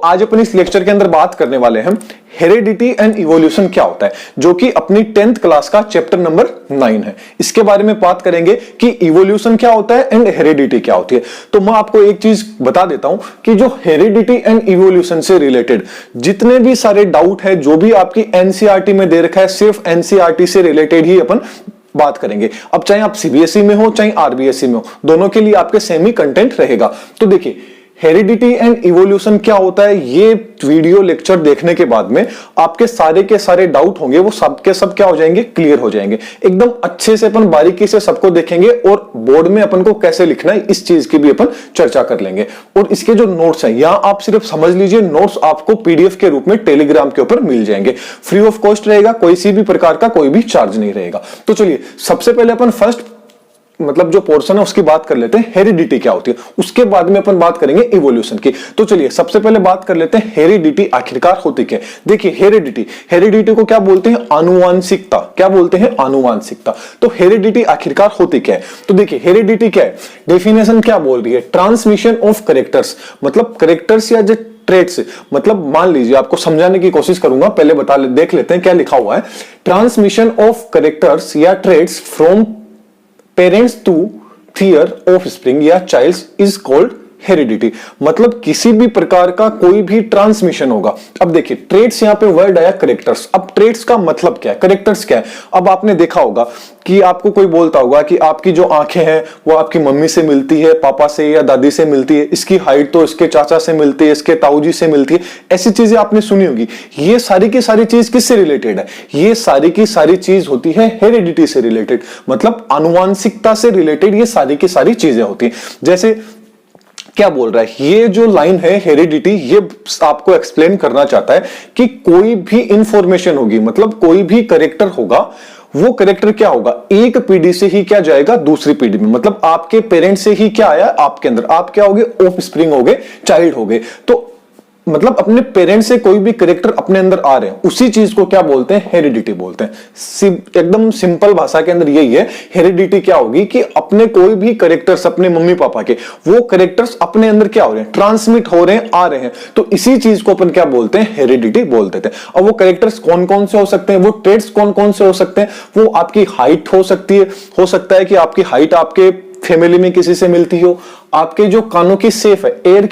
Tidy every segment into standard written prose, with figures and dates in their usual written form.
आज अपन इस लेक्चर के अंदर बात करने वाले हैं हेरिडिटी एंड इवोल्यूशन क्या होता है, जो कि अपनी 10th क्लास का चैप्टर नंबर 9 है। इसके बारे में बात करेंगे कि इवोल्यूशन क्या होता है एंड हेरिडिटी क्या होती है। तो मैं आपको एक चीज बता देता हूं कि जो हेरिडिटी एंड इवोल्यूशन से रिलेटेड जितने भी सारे डाउट है, जो भी आपकी एनसीईआरटी में दे रखा है, सिर्फ एनसीईआरटी से रिलेटेड ही अपन बात करेंगे। अब चाहे आप सीबीएसई में हो चाहे आरबीएसई में हो, दोनों के लिए आपके सेम ही कंटेंट रहेगा। तो देखिए हेरिडिटी एंड इवोल्यूशन क्या होता है, ये वीडियो लेक्चर देखने के बाद में आपके सारे के सारे डाउट होंगे वो सब के सब क्या हो जाएंगे, क्लियर हो जाएंगे। एकदम अच्छे से अपन बारीकी से सबको देखेंगे और बोर्ड में अपन को कैसे लिखना है इस चीज की भी अपन चर्चा कर लेंगे। और इसके जो नोट्स हैं यहां आप सिर्फ समझ लीजिए, नोट्स आपको पीडीएफ के रूप में टेलीग्राम के ऊपर मिल जाएंगे, फ्री ऑफ कॉस्ट रहेगा, कोई सी भी प्रकार का कोई भी चार्ज नहीं रहेगा। तो चलिए सबसे पहले अपन फर्स्ट मतलब जो पोर्शन है उसकी बात कर लेते हैं, हेरिडिटी क्या होती है, उसके बाद में अपन बात करेंगे इवोल्यूशन की। तो चलिए सबसे पहले बात कर लेते हैं हेरिडिटी आखिरकार होती क्या है। देखिए हेरिडिटी को क्या बोलते हैं, आनुवांशिकता। क्या बोलते हैं, आनुवांशिकता। तो हेरिडिटी आखिरकार होती क्या है, तो देखिए हेरिडिटी क्या है, डेफिनेशन क्या बोल रही है, ट्रांसमिशन ऑफ कैरेक्टर्स, मतलब कैरेक्टर्स या जो ट्रेट्स, मतलब मान लीजिए आपको समझाने की कोशिश करूंगा, पहले देख लेते हैं क्या लिखा हुआ है। ट्रांसमिशन ऑफ कैरेक्टर्स या traits from parents to their offspring या चाइल्ड इज कॉल्ड हेरिडिटी। मतलब किसी भी प्रकार का कोई भी ट्रांसमिशन होगा। अब देखिए ट्रेट्स, यहां पे वर्ड आया कैरेक्टर्स। अब ट्रेट्स का मतलब क्या है, कैरेक्टर्स क्या है। अब आपने देखा होगा कि आपको कोई बोलता होगा कि आपकी जो आंखें हैं वो आपकी मम्मी से मिलती है, पापा से या दादी से मिलती है, इसकी हाइट तो इसके चाचा से मिलती है, इसके ताऊजी से मिलती है। ऐसी चीजें आपने सुनी होगी। ये सारी की सारी चीज किससे रिलेटेड है, ये सारी की सारी चीज होती है हेरिडिटी से रिलेटेड, मतलब आनुवांशिकता से रिलेटेड ये सारी की सारी चीजें होती है। जैसे क्या बोल रहा है ये जो लाइन है हेरिडिटी, ये आपको एक्सप्लेन करना चाहता है कि कोई भी इंफॉर्मेशन होगी, मतलब कोई भी कैरेक्टर होगा, वो कैरेक्टर क्या होगा, एक पीढ़ी से ही क्या जाएगा दूसरी पीढ़ी में। मतलब आपके पेरेंट्स से ही क्या आया आपके अंदर, आप क्या होगे, ऑफ स्प्रिंग होगे, चाइल्ड होगे। तो मतलब अपने पेरेंट्स से कोई भी कैरेक्टर अपने अंदर आ रहे हैं, उसी चीज को क्या बोलते हैं, हेरिडिटी बोलते हैं। एकदम सिंपल भाषा के अंदर यही है। हेरिडिटी क्या होगी कि अपने कोई भी कैरेक्टर्स, अपने मम्मी पापा के, वो कैरेक्टर्स अपने अंदर क्या हो रहे हैं, ट्रांसमिट हो रहे हैं, आ रहे हैं। तो इसी चीज को अपन क्या बोलते हैं, हेरिडिटी बोलते थे। अब वो कैरेक्टर्स कौन कौन से हो सकते हैं, वो ट्रेट्स कौन कौन से हो सकते हैं, वो आपकी हाइट हो सकती है, हो सकता है कि आपकी हाइट आपके फैमिली में किसी से मिलती हो, आपके जो कानों की शेप है, ईयर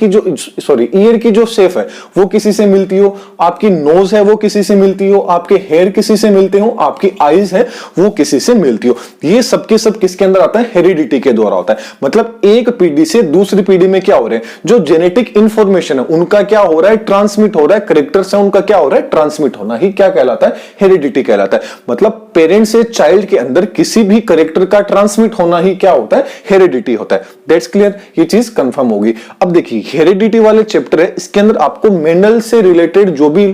की जो शेप है वो किसी से मिलती हो, आपकी नोज है वो किसी से मिलती हो, आपके हेयर किसी से मिलते हो, आपकी आईज है वो किसी से मिलती हो। ये सबके सब किसके अंदर आता है, हेरिडिटी के द्वारा होता है। मतलब एक पीढ़ी से दूसरी पीढ़ी में क्या हो रहे हैं, जो जेनेटिक इंफॉर्मेशन है उनका क्या हो रहा है, ट्रांसमिट हो रहा है, कैरेक्टर्स है उनका क्या हो रहा है, ट्रांसमिट होना ही क्या कहलाता है, हेरिडिटी कहलाता है। मतलब पेरेंट से चाइल्ड के अंदर किसी भी कैरेक्टर का ट्रांसमिट होना ही क्या होता है, हेरिडिटी होता है। दैट्स क्लियर, ये चीज कंफर्म होगी। अब देखिए हेरिडिटी वाले चैप्टर है, इसके अंदर आपको मेंडल से रिलेटेड जो भी,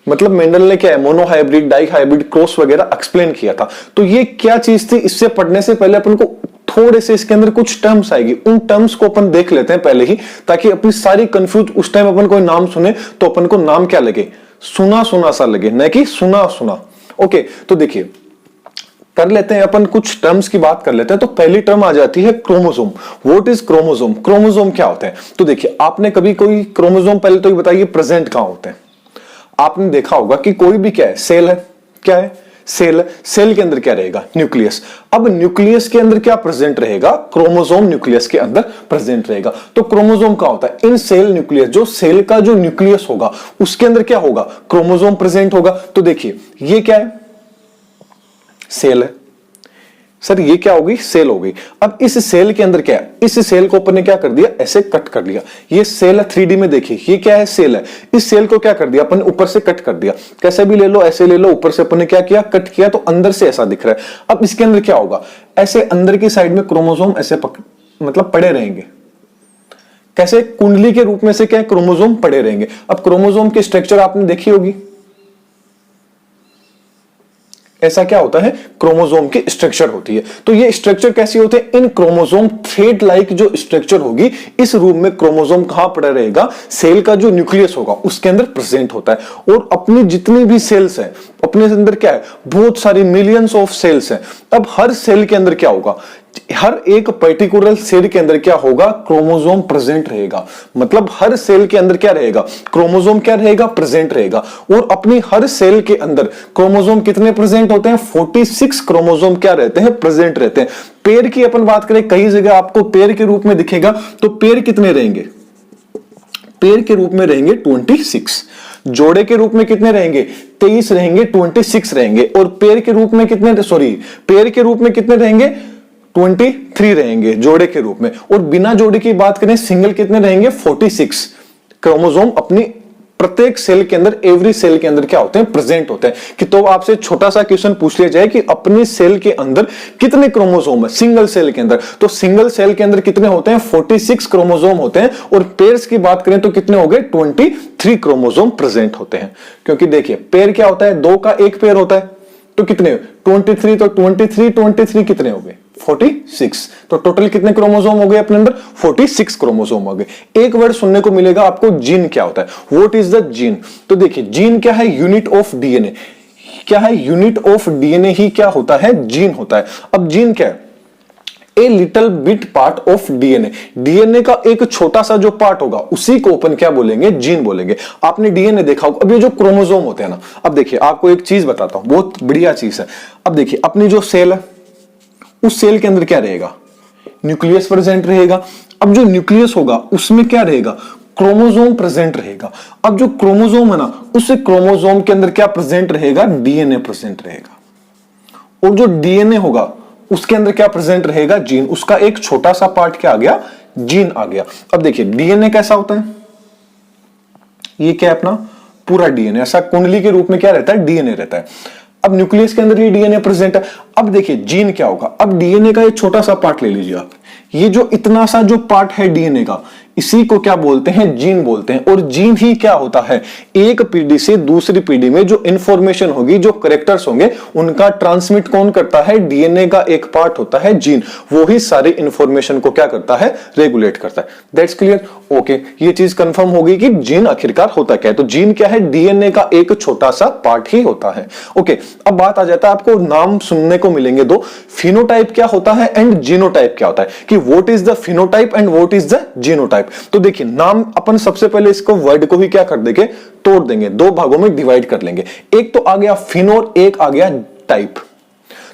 मतलब मेंडल ने क्या है, मोनोहाइब्रिड, डाइहाइब्रिड, क्रॉस वगैरह एक्सप्लेन किया था। तो ये क्या चीज थी, इससे पढ़ने से पहले अपन को थोड़े से इसके अंदर कुछ टर्म्स आएगी, उन टर्म्स को अपन देख लेते हैं पहले ही, ताकि अपनी सारी कंफ्यूज, उस टाइम अपन कोई नाम सुने तो अपन को नाम क्या लगे, सुना सुना सा लगे, न कि सुना सुना। ओके, तो देखिए कर लेते हैं अपन, कुछ टर्म्स की बात कर लेते हैं। तो पहली टर्म आ जाती है chromosome. What is chromosome, chromosome क्या होते हैं। तो देखिए आपने कभी कोई क्रोमोसोम, पहले तो ये बताइए प्रेजेंट कहां होते हैं। आपने देखा होगा कि कोई भी क्या है, सेल है, क्या है, सेल। सेल के अंदर क्या रहेगा, न्यूक्लियस। अब न्यूक्लियस के अंदर क्या प्रेजेंट रहेगा, क्रोमोसोम न्यूक्लियस के अंदर प्रेजेंट रहेगा। तो क्रोमोसोम क्या होता है, इन सेल न्यूक्लियस, जो सेल का जो न्यूक्लियस होगा उसके अंदर क्या होगा, क्रोमोसोम प्रेजेंट होगा। तो देखिए ये क्या है, सेल है। सर ये क्या होगी, सेल होगी। अब इस सेल के अंदर क्या है, इस सेल को अपन ने क्या कर दिया, ऐसे कट कर लिया। ये सेल है 3D में, देखिए ये क्या है, सेल है। इस सेल को क्या कर दिया अपन ने, ऊपर से कट कर दिया। कैसे भी ले लो, ऐसे ले लो, ऊपर से अपन ने क्या किया, कट किया, तो अंदर से ऐसा दिख रहा है। अब इसके अंदर क्या होगा, ऐसे अंदर की साइड में क्रोमोसोम ऐसे मतलब पड़े रहेंगे। कैसे, कुंडली के रूप में से क्या क्रोमोसोम पड़े रहेंगे। अब क्रोमोसोम की स्ट्रक्चर आपने देखी होगी, ऐसा क्या होता है, क्रोमोसोम की स्ट्रक्चर होती है। तो ये स्ट्रक्चर कैसी होती है, इन क्रोमोसोम थ्रेड लाइक जो स्ट्रक्चर होगी, इस रूप में क्रोमोसोम कहां पड़ा रहेगा, सेल का जो न्यूक्लियस होगा उसके अंदर प्रेजेंट होता है। और अपनी जितनी भी सेल्स हैं, अपने अंदर क्या है, बहुत सारी मिलियंस ऑफ सेल्स हैं। अब हर सेल के अंदर क्या होगा, हर एक पर्टिकुलर सेल के अंदर क्या होगा, क्रोमोसोम प्रेजेंट रहेगा। मतलब हर सेल के अंदर क्या रहेगा, क्रोमोसोम क्या रहेगा, प्रेजेंट रहेगा। और अपनी हर सेल के अंदर क्रोमोसोम कितने प्रेजेंट होते हैं, 46 क्रोमोसोम क्या रहते हैं, प्रेजेंट रहते हैं। पेयर की अपन बात करें, कई जगह आपको पेयर के रूप में दिखेगा, तो पेयर कितने रहेंगे, पेयर के रूप में रहेंगे 26। जोड़े के रूप में कितने रहेंगे, 23 रहेंगे, 26 रहेंगे। और पेयर के रूप में कितने, पेयर के रूप में कितने रहेंगे, 23 रहेंगे जोड़े के रूप में। और बिना जोड़े की बात करें, सिंगल कितने रहेंगे, 46 क्रोमोसोम अपनी प्रत्येक सेल के अंदर, एवरी सेल के अंदर क्या होते हैं, प्रेजेंट होते हैं। कि तो आपसे छोटा सा क्वेश्चन पूछ लिया जाए कि अपनी सेल के अंदर कितने क्रोमोसोम है, सिंगल सेल के अंदर, तो सिंगल सेल के अंदर कितने होते हैं, 46 क्रोमोसोम होते हैं। और पेयर्स की बात करें तो कितने हो गए, 23 क्रोमोसोम प्रेजेंट होते हैं। क्योंकि देखिए पेयर क्या होता है, दो का एक पेयर होता है, तो कितने 23, तो 23 कितने हो गए, 46। तो टोटल कितने क्रोमोसोम हो गए अपने अंदर, 46 क्रोमोसोम हो गए। एक वर्ड सुनने को मिलेगा आपको, जीन क्या होता है, व्हाट इज द जीन। तो देखिए जीन क्या है, यूनिट ऑफ डीएनए। क्या है, यूनिट ऑफ डीएनए ही क्या होता है, जीन होता है। अब जीन क्या है, a little bit part of DNA. DNA का एक छोटा सा जो पार्ट होगा उसी को अपन क्या बोलेंगे, जीन बोलेंगे। आपने डीएनए देखा होगा। अब ये जो क्रोमोसोम होते हैं ना, अब देखिए आपको एक चीज बताता हूं, बहुत बढ़िया चीज है। अब देखिए अपनी जो सेल है, उस सेल के अंदर क्या रहेगा, न्यूक्लियस प्रेजेंट रहेगा। अब जो न्यूक्लियस होगा उसमें क्या रहेगा, क्रोमोसोम प्रेजेंट रहेगा। अब जो क्रोमोसोम है ना, उस क्रोमोसोम के अंदर क्या प्रेजेंट रहेगा, डीएनए प्रेजेंट रहेगा। और जो डीएनए होगा उसके अंदर क्या प्रेजेंट रहेगा, जीन। उसका एक छोटा सा पार्ट क्या आ गया, जीन आ गया। अब देखिए डीएनए कैसा होता है, ये क्या है अपना पूरा डीएनए, ऐसा कुंडली के रूप में क्या रहता है, डीएनए रहता है। अब न्यूक्लियस के अंदर ये डीएनए प्रेजेंट है। अब देखिए जीन क्या होगा, अब डीएनए का एक छोटा सा पार्ट ले लीजिए आप, ये जो इतना सा जो पार्ट है डीएनए का, इसी को क्या बोलते हैं, जीन बोलते हैं। और जीन ही क्या होता है, एक पीढ़ी से दूसरी पीढ़ी में जो इंफॉर्मेशन होगी, जो कैरेक्टर्स होंगे, उनका ट्रांसमिट कौन करता है, डीएनए का एक पार्ट होता है जीन। वो ही सारी इंफॉर्मेशन को क्या करता है, रेगुलेट करता है। That's clear, okay. ये चीज कंफर्म हो गई कि जीन आखिरकार होता क्या है। तो जीन क्या है, डीएनए का एक छोटा सा पार्ट ही होता है। ओके, अब बात आ जाता है, आपको नाम सुनने को मिलेंगे दो, फिनोटाइप क्या होता है एंड जीनोटाइप क्या होता है, कि what is the phenotype and what is the genotype. तो देखिए नाम अपन सबसे पहले इसको वर्ड को ही क्या कर देंगे, तोड़ देंगे, दो भागों में डिवाइड कर लेंगे। एक तो आ गया फिनो और एक आ गया टाइप।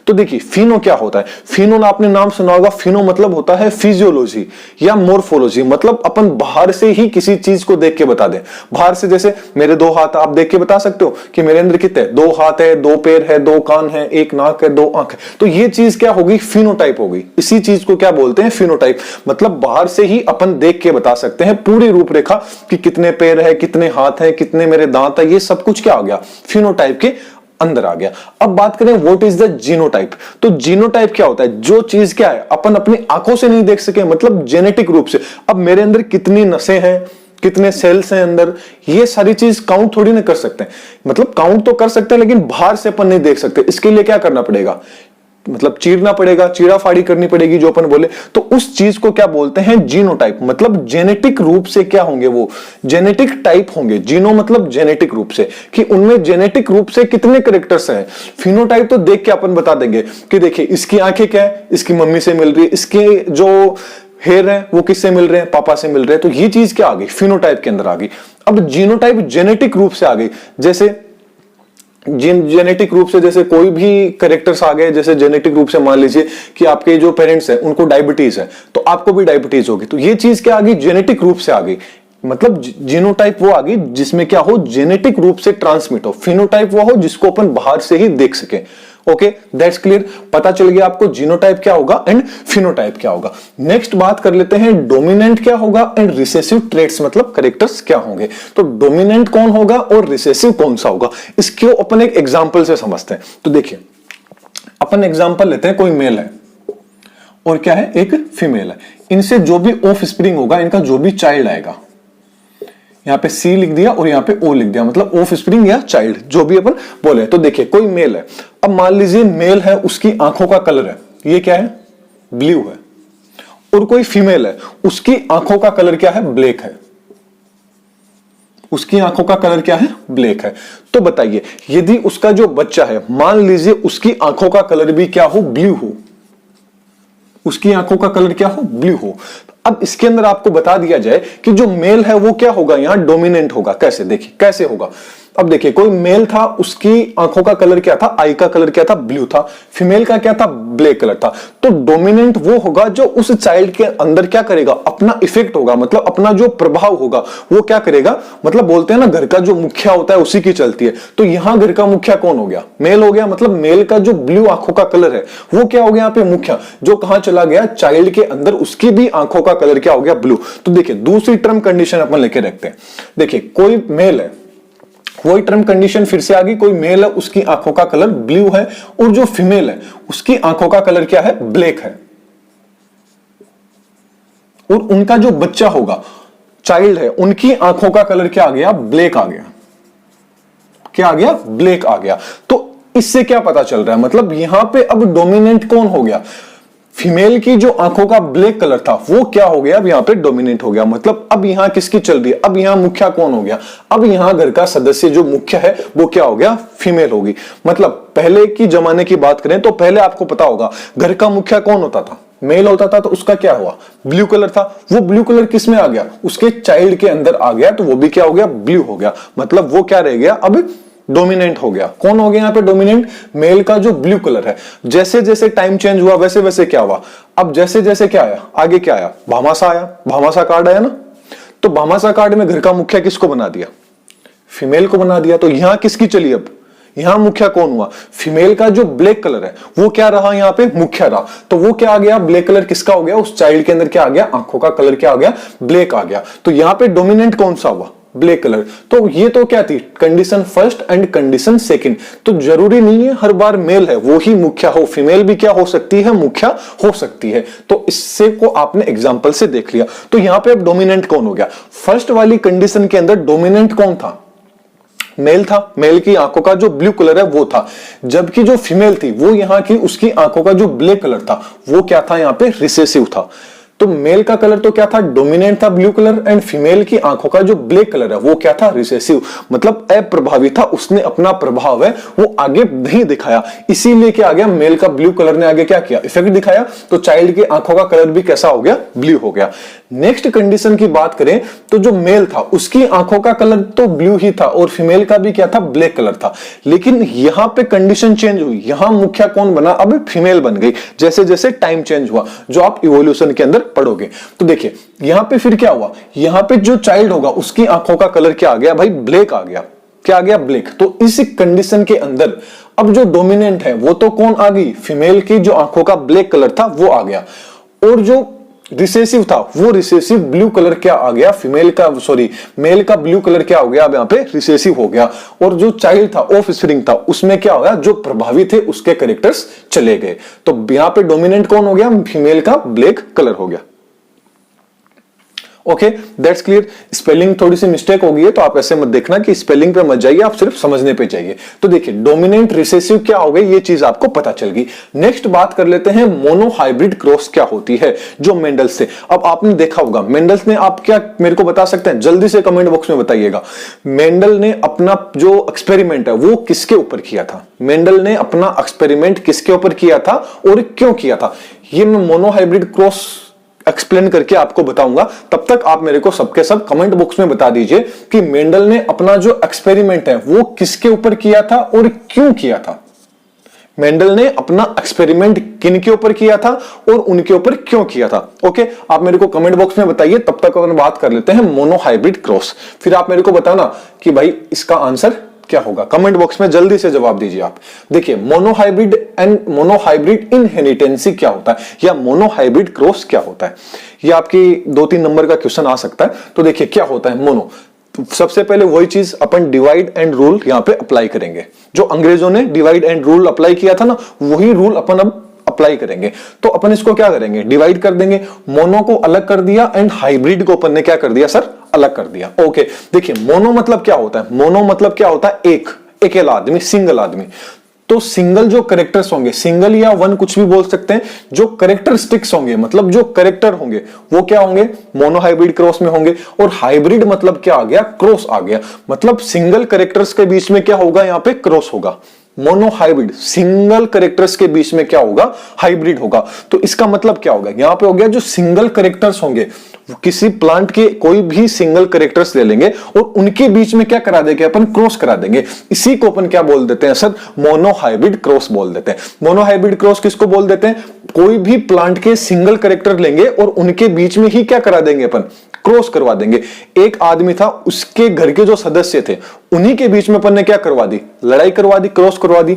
तो देखिए फिनो क्या होता है, फिनो ना आपने नाम सुना होगा, फिनो मतलब होता है फिजियोलॉजी या मोर्फोलॉजी। मतलब अपन बाहर से ही किसी चीज को देख के बता दें। बाहर से जैसे मेरे दो हाथ, आप देख के बता सकते हो कि मेरे अंदर कितने, दो हाथ है, दो पैर है, दो कान है, एक नाक है, दो आंख है। तो ये चीज क्या होगी, फिनोटाइप होगी। इसी चीज को क्या बोलते हैं, फिनोटाइप। मतलब बाहर से ही अपन देख के बता सकते हैं पूरी रूपरेखा कि कितने पैर है, कितने हाथ है, कितने मेरे दांत है, ये सब कुछ क्या हो गया, फिनोटाइप के अंदर आ गया। अब बात करें व्हाट इज द जीनोटाइप। तो जीनोटाइप क्या होता है, जो चीज क्या है अपन अपनी आंखों से नहीं देख सके, मतलब जेनेटिक रूप से। अब मेरे अंदर कितनी नसें हैं, कितने सेल्स हैं अंदर, ये सारी चीज काउंट थोड़ी ना कर सकते हैं। मतलब काउंट तो कर सकते हैं लेकिन बाहर से अपन नहीं देख सकते। इसके लिए क्या करना पड़ेगा, मतलब चीरना पड़ेगा, चीरा फाड़ी करनी पड़ेगी जो अपन बोले। तो उस चीज को क्या बोलते हैं, जीनोटाइप। मतलब जेनेटिक रूप से क्या होंगे, वो जेनेटिक टाइप होंगे। जीनो मतलब जेनेटिक रूप से, कि उनमें जेनेटिक रूप से कितने कैरेक्टर्स हैं। फिनोटाइप तो देख के अपन बता देंगे कि देखिए इसकी आंखें क्या है, इसकी मम्मी से मिल रही है, इसके जो हेयर है वो किससे मिल रहे हैं, पापा से मिल रहे हैं। तो ये चीज क्या आ गई, फिनोटाइप के अंदर आ गई। अब जीनोटाइप जेनेटिक रूप से आ गई। जैसे जेनेटिक रूप से जैसे कोई भी कैरेक्टर्स आ गए, जैसे जेनेटिक रूप से मान लीजिए कि आपके जो पेरेंट्स हैं उनको डायबिटीज है, तो आपको भी डायबिटीज होगी। तो ये चीज क्या आ गई, जेनेटिक रूप से आ गई। मतलब जीनोटाइप वो आ गई जिसमें क्या हो, जेनेटिक रूप से ट्रांसमिट हो। फिनोटाइप वो हो जिसको अपन बाहर से ही देख सके। Okay, that's clear. पता चल गया आपको जीनोटाइप क्या होगा एंड फिनोटाइप क्या होगा। नेक्स्ट बात कर लेते हैं डोमिनेंट क्या होगा एंड रिसेसिव ट्रेट्स, मतलब कैरेक्टर्स क्या होंगे। तो डोमिनेंट कौन होगा और रिसेसिव कौन सा होगा, इसको अपन एक एग्जांपल से समझते हैं। तो देखिए अपन एग्जांपल लेते हैं, कोई मेल है और क्या है, एक फीमेल है। इनसे जो भी ऑफ स्प्रिंग होगा, इनका जो भी चाइल्ड आएगा, यहां पे सी लिख दिया और यहां पे ओ लिख दिया, मतलब ऑफ स्प्रिंग या चाइल्ड जो भी अपन बोले। तो देखिए कोई मेल है, अब मान लीजिए मेल है, उसकी आंखों का कलर है, ये क्या है, ब्लू है। और कोई फीमेल है, उसकी आंखों का कलर क्या है, ब्लैक है। उसकी आंखों का कलर क्या है, ब्लैक है। तो बताइए यदि उसका जो बच्चा है, मान लीजिए उसकी आंखों का कलर भी क्या हो, ब्लू हो, उसकी आंखों का कलर क्या हो, ब्लू हो। अब इसके अंदर आपको बता दिया जाए कि जो मेल है वो क्या होगा, यहां डोमिनेंट होगा। कैसे, देखिए कैसे होगा। अब देखिए कोई मेल था, उसकी आंखों का कलर क्या था, आई का कलर क्या था, ब्लू था। फीमेल का क्या था, ब्लैक कलर था। तो डोमिनेंट वो होगा जो उस चाइल्ड के अंदर क्या करेगा, अपना इफेक्ट होगा, मतलब अपना जो प्रभाव होगा वो क्या करेगा, मतलब बोलते हैं ना घर का जो मुखिया होता है उसी की चलती है। तो यहां घर का मुखिया कौन हो गया, मेल हो गया। मतलब मेल का जो ब्लू आंखों का कलर है वो क्या हो गया यहाँ पे, मुखिया। जो कहां चला गया, चाइल्ड के अंदर, उसकी भी आंखों का कलर क्या हो गया, ब्लू। तो देखिए दूसरी टर्म कंडीशन अपन लेके रखते हैं। देखिए कोई मेल है, वही टर्म कंडीशन फिर से आ गई, कोई मेल है उसकी आंखों का कलर ब्लू है, और जो फीमेल है उसकी आंखों का कलर क्या है, ब्लैक है। और उनका जो बच्चा होगा, चाइल्ड है, उनकी आंखों का कलर क्या आ गया, ब्लैक आ गया। क्या आ गया, ब्लैक आ गया। तो इससे क्या पता चल रहा है, मतलब यहां पे अब डोमिनेंट कौन हो गया, फीमेल की जो आंखों का ब्लैक कलर था वो क्या हो गया, अब यहां पे डोमिनेंट हो गया। मतलब अब यहां किसकी चल रही है, अब यहां मुखिया कौन हो गया, अब यहां घर का सदस्य जो मुख्य है वो क्या हो गया, फीमेल होगी। मतलब पहले की जमाने की बात करें तो पहले आपको पता होगा घर का मुखिया कौन होता था, मेल होता था। तो उसका क्या हुआ, ब्लू कलर था। वो ब्लू कलर किस में आ गया, उसके चाइल्ड के अंदर आ गया, तो वो भी क्या हो गया, ब्लू हो गया। मतलब वो क्या रह गया, अब डोमिनेंट हो गया। कौन हो गया यहाँ पे डोमिनेंट, मेल का जो ब्लू कलर है। जैसे जैसे टाइम चेंज हुआ वैसे वैसे क्या हुआ, अब जैसे जैसे क्या आया, आगे क्या आया, भामासा आया, भामासा कार्ड आया ना। तो भामासा कार्ड में घर का मुखिया किसको बना दिया, फीमेल को बना दिया। तो यहां किसकी चली, अब यहां मुखिया कौन हुआ, फीमेल का जो ब्लैक कलर है वो क्या रहा, यहाँ पे मुखिया रहा। तो वो क्या आ गया, ब्लैक कलर किसका हो गया, उस चाइल्ड के अंदर क्या आ गया, आंखों का कलर क्या आ गया, ब्लैक आ गया। तो यहां पे डोमिनेंट कौन सा हुआ, ब्लैक कलर। तो ये तो क्या थी, condition first and condition second. तो जरूरी नहीं है हर बार मेल है वो ही मुखिया हो, फीमेल भी क्या हो सकती है, मुखिया हो सकती है। तो इससे को आपने एग्जांपल से देख लिया। तो यहां पे अब डोमिनेंट कौन हो गया, फर्स्ट वाली कंडीशन के अंदर डोमिनेंट कौन था, मेल था। मेल की आंखों का जो ब्लू कलर है वो था, जबकि जो फीमेल थी वो यहां की, उसकी आंखों का जो ब्लैक कलर था वो क्या था, यहां पे रिसेसिव था। तो मेल का कलर तो क्या था, डोमिनेंट था ब्लू कलर, एंड फीमेल की आंखों का जो ब्लैक कलर है वो क्या था, रिसेसिव। मतलब अप्रभावी था, उसने अपना प्रभाव है वो आगे नहीं दिखाया। इसीलिए क्या आ गया, मेल का ब्लू कलर ने आगे क्या किया, इफेक्ट दिखाया। तो चाइल्ड की आंखों का कलर भी कैसा हो गया, ब्लू हो गया। नेक्स्ट कंडीशन की बात करें तो जो मेल था उसकी आंखों का कलर तो ब्लू ही था, और फीमेल का भी क्या था, ब्लैक कलर था। लेकिन यहां पे कंडीशन चेंज हुई, यहां मुखिया कौन बना, अब फीमेल बन गई, जैसे जैसे टाइम चेंज हुआ, जो आप इवोल्यूशन के अंदर पढ़ोगे। तो देखिए यहां पे फिर क्या हुआ, यहां पे जो चाइल्ड होगा उसकी आंखों का कलर क्या आ गया भाई, ब्लैक आ गया। क्या आ गया, ब्लैक। तो इस कंडीशन के अंदर अब जो डोमिनेंट है वो तो कौन आ गई, फीमेल की जो आंखों का ब्लैक कलर था वो आ गया, और जो रिसेसिव था वो रिसेसिव ब्लू कलर क्या आ गया, फीमेल का सॉरी मेल का ब्लू कलर क्या हो गया, अब यहां पे रिसेसिव हो गया। और जो चाइल्ड था, ऑफ स्प्रिंग था, उसमें क्या हो गया, जो प्रभावी थे उसके कैरेक्टर्स चले गए। तो यहां पे डोमिनेंट कौन हो गया, फीमेल का ब्लैक कलर हो गया। Okay, that's clear. स्पेलिंग थोड़ी सी मिस्टेक हो गई है तो आप ऐसे मत देखना कि स्पेलिंग पे मत जाइए, आप सिर्फ समझने पे जाइए। तो देखिए डोमिनेंट रिसेसिव क्या हो गई, ये चीज आपको पता चल गई। नेक्स्ट बात कर लेते हैं मोनो हाइब्रिड क्रॉस क्या होती है, जो मेंडल्स से। अब आपने देखा होगा मेंडल्स ने, आप क्या मेरे को बता सकते हैं, जल्दी से कमेंट बॉक्स में बताइएगा। मेंडल ने अपना जो एक्सपेरिमेंट है वो किसके ऊपर किया था, मेंडल ने अपना एक्सपेरिमेंट किसके ऊपर किया था और क्यों किया था, ये मैं मोनो हाइब्रिड क्रॉस एक्सप्लेन करके आपको बताऊंगा। तब तक आप मेरे को सबके सब कमेंट बॉक्स में बता दीजिए कि मेंडल ने अपना जो एक्सपेरिमेंट है वो किसके ऊपर किया था और क्यों किया था। मेंडल ने अपना एक्सपेरिमेंट किन के ऊपर किया था और उनके ऊपर क्यों किया था। ओके, आप मेरे को कमेंट बॉक्स में बताइए। तब तक अपन बात कर लेते हैं मोनो हाइब्रिड क्रॉस। फिर आप मेरे को बताना कि भाई इसका आंसर क्या होगा, कमेंट बॉक्स में जल्दी से जवाब दीजिए आप। देखिए मोनोहाइब्रिड एंड मोनोहाइब्रिड इनहेरिटेंसी क्या होता है, या मोनोहाइब्रिड क्रॉस क्या होता है, ये आपकी 2-3 नंबर का क्वेश्चन आ सकता है। तो देखिए क्या होता है मोनो, तो सबसे पहले वही चीज अपन डिवाइड एंड रूल यहां पे अप्लाई करेंगे। जो अंग्रेजों ने डिवाइड एंड रूल अप्लाई किया था ना, वही रूल अपन अब अप्लाई करेंगे। तो अपन इसको क्या करेंगे, डिवाइड कर देंगे, मोनो को अलग कर दिया एंड हाइब्रिड को अपन ने क्या कर दिया सर, अलग कर दिया। ओके, देखिए मोनो मतलब क्या होता है, मोनो मतलब क्या होता है, एक अकेला आदमी, सिंगल आदमी। तो सिंगल जो करेक्टर्स होंगे, सिंगल या वन कुछ भी बोल सकते हैं, जो करेक्टरिस्टिक्स होंगे मतलब जो करेक्टर होंगे वो क्या होंगे, मोनो हाइब्रिड क्रॉस में होंगे। और हाइब्रिड मतलब क्या आ गया, क्रॉस आ गया, मतलब सिंगल करेक्टर्स के बीच में क्या होगा, यहां पे क्रॉस होगा। मोनोहाइब्रिड, सिंगल कैरेक्टर्स के बीच में क्या होगा, हाइब्रिड होगा। तो इसका मतलब क्या होगा, यहां पे हो गया जो सिंगल कैरेक्टर्स होंगे, किसी प्लांट के कोई भी सिंगल कैरेक्टर्स ले लेंगे और उनके बीच में क्या करा देंगे, अपन क्रॉस करा देंगे। इसी को अपन क्या बोल देते हैं सर, मोनोहाइब्रिड क्रॉस बोल देते हैं। मोनोहाइब्रिड क्रॉस किसको बोल देते हैं, कोई भी प्लांट के सिंगल कैरेक्टर लेंगे और उनके बीच में ही क्या करा देंगे, अपन क्रॉस करवा देंगे। एक आदमी था, उसके घर के जो सदस्य थे उन्हीं के बीच में अपन ने क्या करवा दी, लड़ाई करवा दी, क्रॉस करवा दी।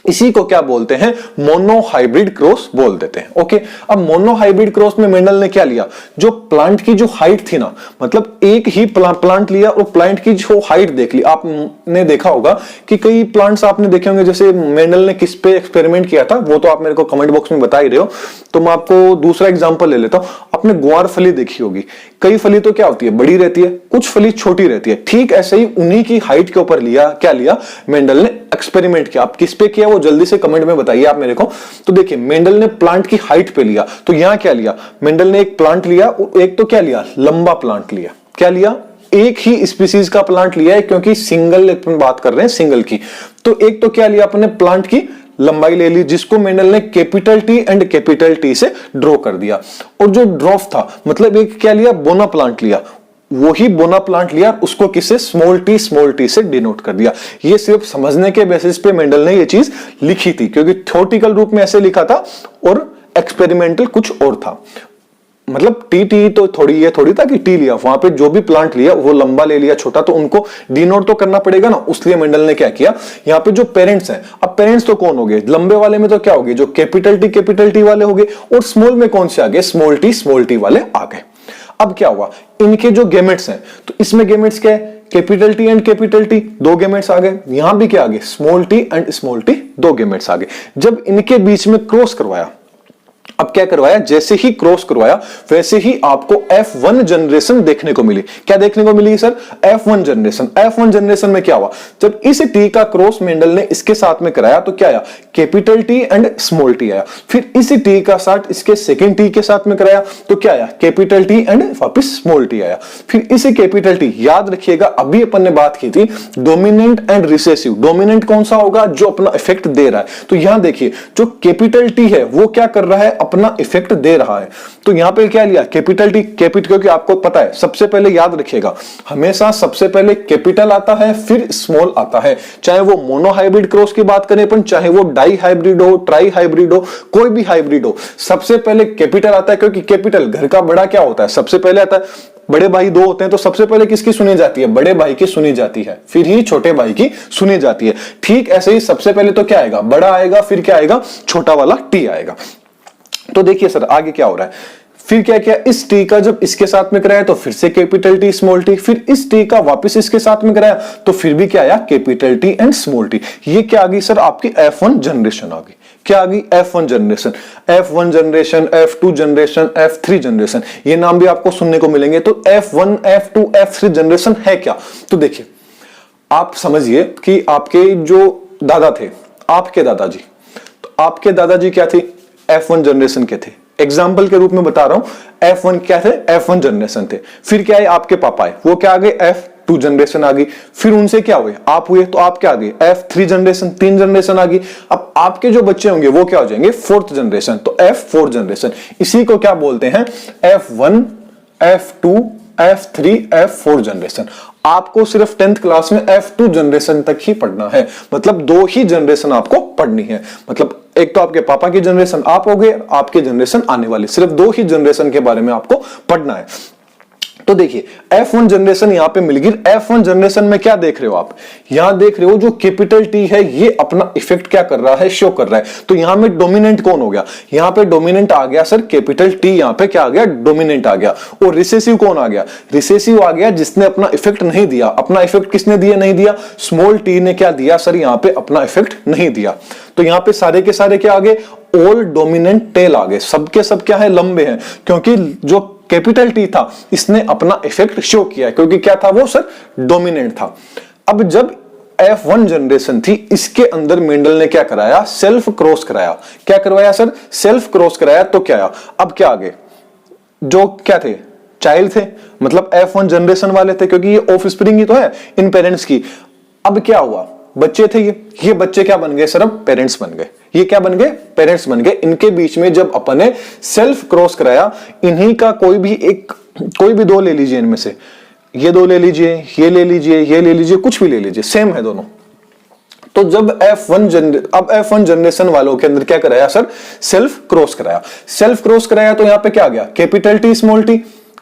इसी को क्या बोलते हैं, मोनोहाइब्रिड क्रॉस बोल देते हैं। ओके, अब मोनोहाइब्रिड क्रॉस में मेंडल ने क्या लिया, जो प्लांट की जो हाइट थी ना, मतलब एक ही प्लांट लिया और प्लांट की जो हाइट देख ली। आपने देखा होगा कि कई प्लांट्स आपने देखे होंगे, जैसे मेंडल ने किस पे एक्सपेरिमेंट किया था वो तो आप मेरे को कमेंट बॉक्स में बता ही रहे हो, तो मैं आपको दूसरा एग्जांपल ले लेता हूं। आपने ग्वार फली देखी होगी, कई फली तो क्या होती है, बड़ी रहती है, कुछ फली छोटी रहती है। ठीक ऐसे ही उन्हीं की हाइट के ऊपर लिया, क्या लिया, मेंडल ने एक्सपेरिमेंट किया। आप किस पे किया वो जल्दी से कमेंट में बताइए आप मेरे को। तो देखिए, मेंडल ने प्लांट की हाइट पे लिया, तो यहां क्या लिया, मेंडल ने एक प्लांट लिया और एक तो क्या लिया, लंबा प्लांट लिया। क्या लिया, एक ही स्पीसीज का प्लांट लिया है, क्योंकि सिंगल अपन बात कर रहे हैं, सिंगल की। तो एक तो क्या लिया अपने, प्लांट की लंबाई ले ली, जिसको मेंडल ने capital T and capital T से ड्रॉ कर दिया। और जो ड्रॉफ था, मतलब एक क्या लिया, बोना प्लांट लिया, वही बोना प्लांट लिया, उसको किसे, स्मॉल टी से डिनोट कर दिया। ये सिर्फ समझने के बेसिस पे मेंडल ने ये चीज लिखी थी, क्योंकि थ्योरेटिकल रूप में ऐसे लिखा था और एक्सपेरिमेंटल कुछ और था। मतलब टी तो थोड़ी था कि टी लिया, वहां पे जो भी प्लांट लिया वो लंबा ले लिया, छोटा, तो उनको डिनोट तो करना पड़ेगा ना, उसलिए मेंडल ने क्या किया, यहाँ पे जो पेरेंट्स हैं, अब पेरेंट्स तो कौन हो गए, लंबे वाले में तो क्या हो गए, जो कैपिटल टी वाले हो गए, और स्मॉल में कौन से आ गए, स्मॉल टी वाले आ गए। अब क्या हुआ, इनके जो गेमेट्स हैं, तो इसमें गेमेट्स क्या है, capital T and capital T, दो गेमेट्स आ गए। यहां भी क्या आ गए, small T and small T, दो गेमेट्स आ गए। जब इनके बीच में क्रॉस करवाया, अब क्या करवाया, जैसे ही क्रॉस करवाया वैसे ही आपको F1 जनरेशन देखने को मिली। क्या देखने को मिली sir, F1 generation. F1 generation में क्या हुआ, जब इस टी का क्रॉस मेंडल ने इसके साथ में कराया तो क्या आया, capital T and small T आया। फिर इस टी का साथ इसके सेकेंड टी के साथ में कराया तो क्या आया, कैपिटल टी एंड वापस स्मॉल टी आया। फिर इसे कैपिटल टी, याद रखिएगा अभी अपन ने बात की थी डोमिनेंट एंड रिसेसिव। डोमिनेंट कौन सा होगा, जो अपना इफेक्ट दे रहा है। तो यहां देखिए, जो कैपिटल टी है वो क्या कर रहा है, अपना इफेक्ट दे रहा है। तो यहां पे क्या लिया, कैपिटल टी, क्योंकि आपको पता है, सबसे पहले याद रखिएगा, हमेशा सबसे पहले कैपिटल आता है फिर स्मॉल आता है। चाहे वो मोनोहाइब्रिड क्रॉस की बात करें अपन, चाहे वो डाई हाइब्रिड हो, ट्राई हाइब्रिड हो, कोई भी हाइब्रिड हो, सबसे पहले कैपिटल आता है। क्योंकि कैपिटल घर का बड़ा क्या होता है, सबसे पहले आता है। बड़े भाई दो होते हैं तो सबसे पहले किसकी सुनी जाती है, बड़े भाई की सुनी जाती है, फिर ही छोटे भाई की सुनी जाती है। ठीक ऐसे ही सबसे पहले तो क्या आएगा, बड़ा आएगा, फिर क्या आएगा, छोटा वाला टी आएगा। तो देखिए सर आगे क्या हो रहा है, फिर क्या किया, इस टी का जब इसके साथ में कराया तो फिर से कैपिटल टी स्मॉल टी, फिर इस टी का वापस इसके साथ में कराया तो फिर भी क्या आया, capital T and small T. ये क्या आ गई सर, आपकी F1 जनरेशन आ गई। क्या आ गई, F1 generation. F1 generation, F2 generation, F3 generation, ये नाम भी आपको सुनने को मिलेंगे। तो F1, F2, F3 जनरेशन है क्या, तो देखिए आप समझिए कि आपके जो दादा थे, आपके दादाजी, तो आपके दादाजी क्या थे, F1 जनरेशन के थे। एग्जाम्पल के रूप में बता रहा हूं, F1 क्या थे, F1 जनरेशन थे। फिर क्या है, आपके पापा है, वो क्या आ गए, F2 जनरेशन आ गई। फिर उनसे क्या हुए, आप हुए, तो आप क्या आ गए, F3 जनरेशन, 3 जनरेशन आ गई। अब आपके जो बच्चे होंगे वो क्या हो जाएंगे, 4th जनरेशन, तो F4 जनरेशन। इसी को क्या बोलते हैं, F1, F2, F3, F4 generation. आपको सिर्फ 10th क्लास में F2 जनरेशन तक ही पढ़ना है, मतलब 2 ही जनरेशन आपको पढ़नी है। मतलब एक तो आपके पापा की जनरेशन आप हो गए, आपके जनरेशन आने वाली, सिर्फ 2 ही जनरेशन के बारे में आपको पढ़ना है। तो देखिए F1 जनरेशन यहां पे मिल गई। F1 जनरेशन में क्या देख रहे हो आप, यहां देख रहे हो जो कैपिटल टी है ये अपना इफेक्ट क्या कर रहा है, शो कर रहा है। तो यहां में डोमिनेंट कौन हो गया, यहां पे डोमिनेंट आ गया सर कैपिटल टी, यहां पे क्या आ गया, डोमिनेंट आ गया। और रिसेसिव कौन आ गया, रिसेसिव आ गया जिसने अपना इफेक्ट नहीं दिया। अपना इफेक्ट किसने दिया, नहीं दिया, स्मॉल टी ने क्या दिया सर, यहां पे अपना इफेक्ट नहीं दिया। तो यहां पे सारे के सारे क्या आ गए, ऑल डोमिनेंट टेल आ गए। सबके सब क्या है, लंबे हैं, क्योंकि जो कैपिटल टी था इसने अपना इफेक्ट शो किया, क्योंकि क्या था वो सर, डोमिनेंट था। अब जब F1 जनरेशन थी, इसके अंदर मेंडल ने क्या कराया, सेल्फ क्रॉस कराया। क्या करवाया सर, सेल्फ क्रॉस कराया। तो क्या आया, अब क्या आगे, जो क्या थे, चाइल्ड थे, मतलब F1 जनरेशन वाले थे, क्योंकि ये ऑफ स्प्रिंग ही तो है इन पेरेंट्स की। अब क्या हुआ, बच्चे थे ये बच्चे क्या बन गए सर, अब पेरेंट्स बन गए। ये क्या बन गए, पेरेंट्स बन गए। इनके बीच में जब अपन ने सेल्फ क्रॉस कराया, इन्हीं का कोई भी दो ले लीजिए, इनमें से ये दो ले लीजिए, ये ले लीजिए, ये ले लीजिए, कुछ भी ले लीजिए, सेम है दोनों। तो जब F1 जनरेशन वालों के अंदर क्या कराया सर, सेल्फ क्रॉस कराया। सेल्फ क्रॉस कराया तो यहां पे क्या आ गया, capital T small T,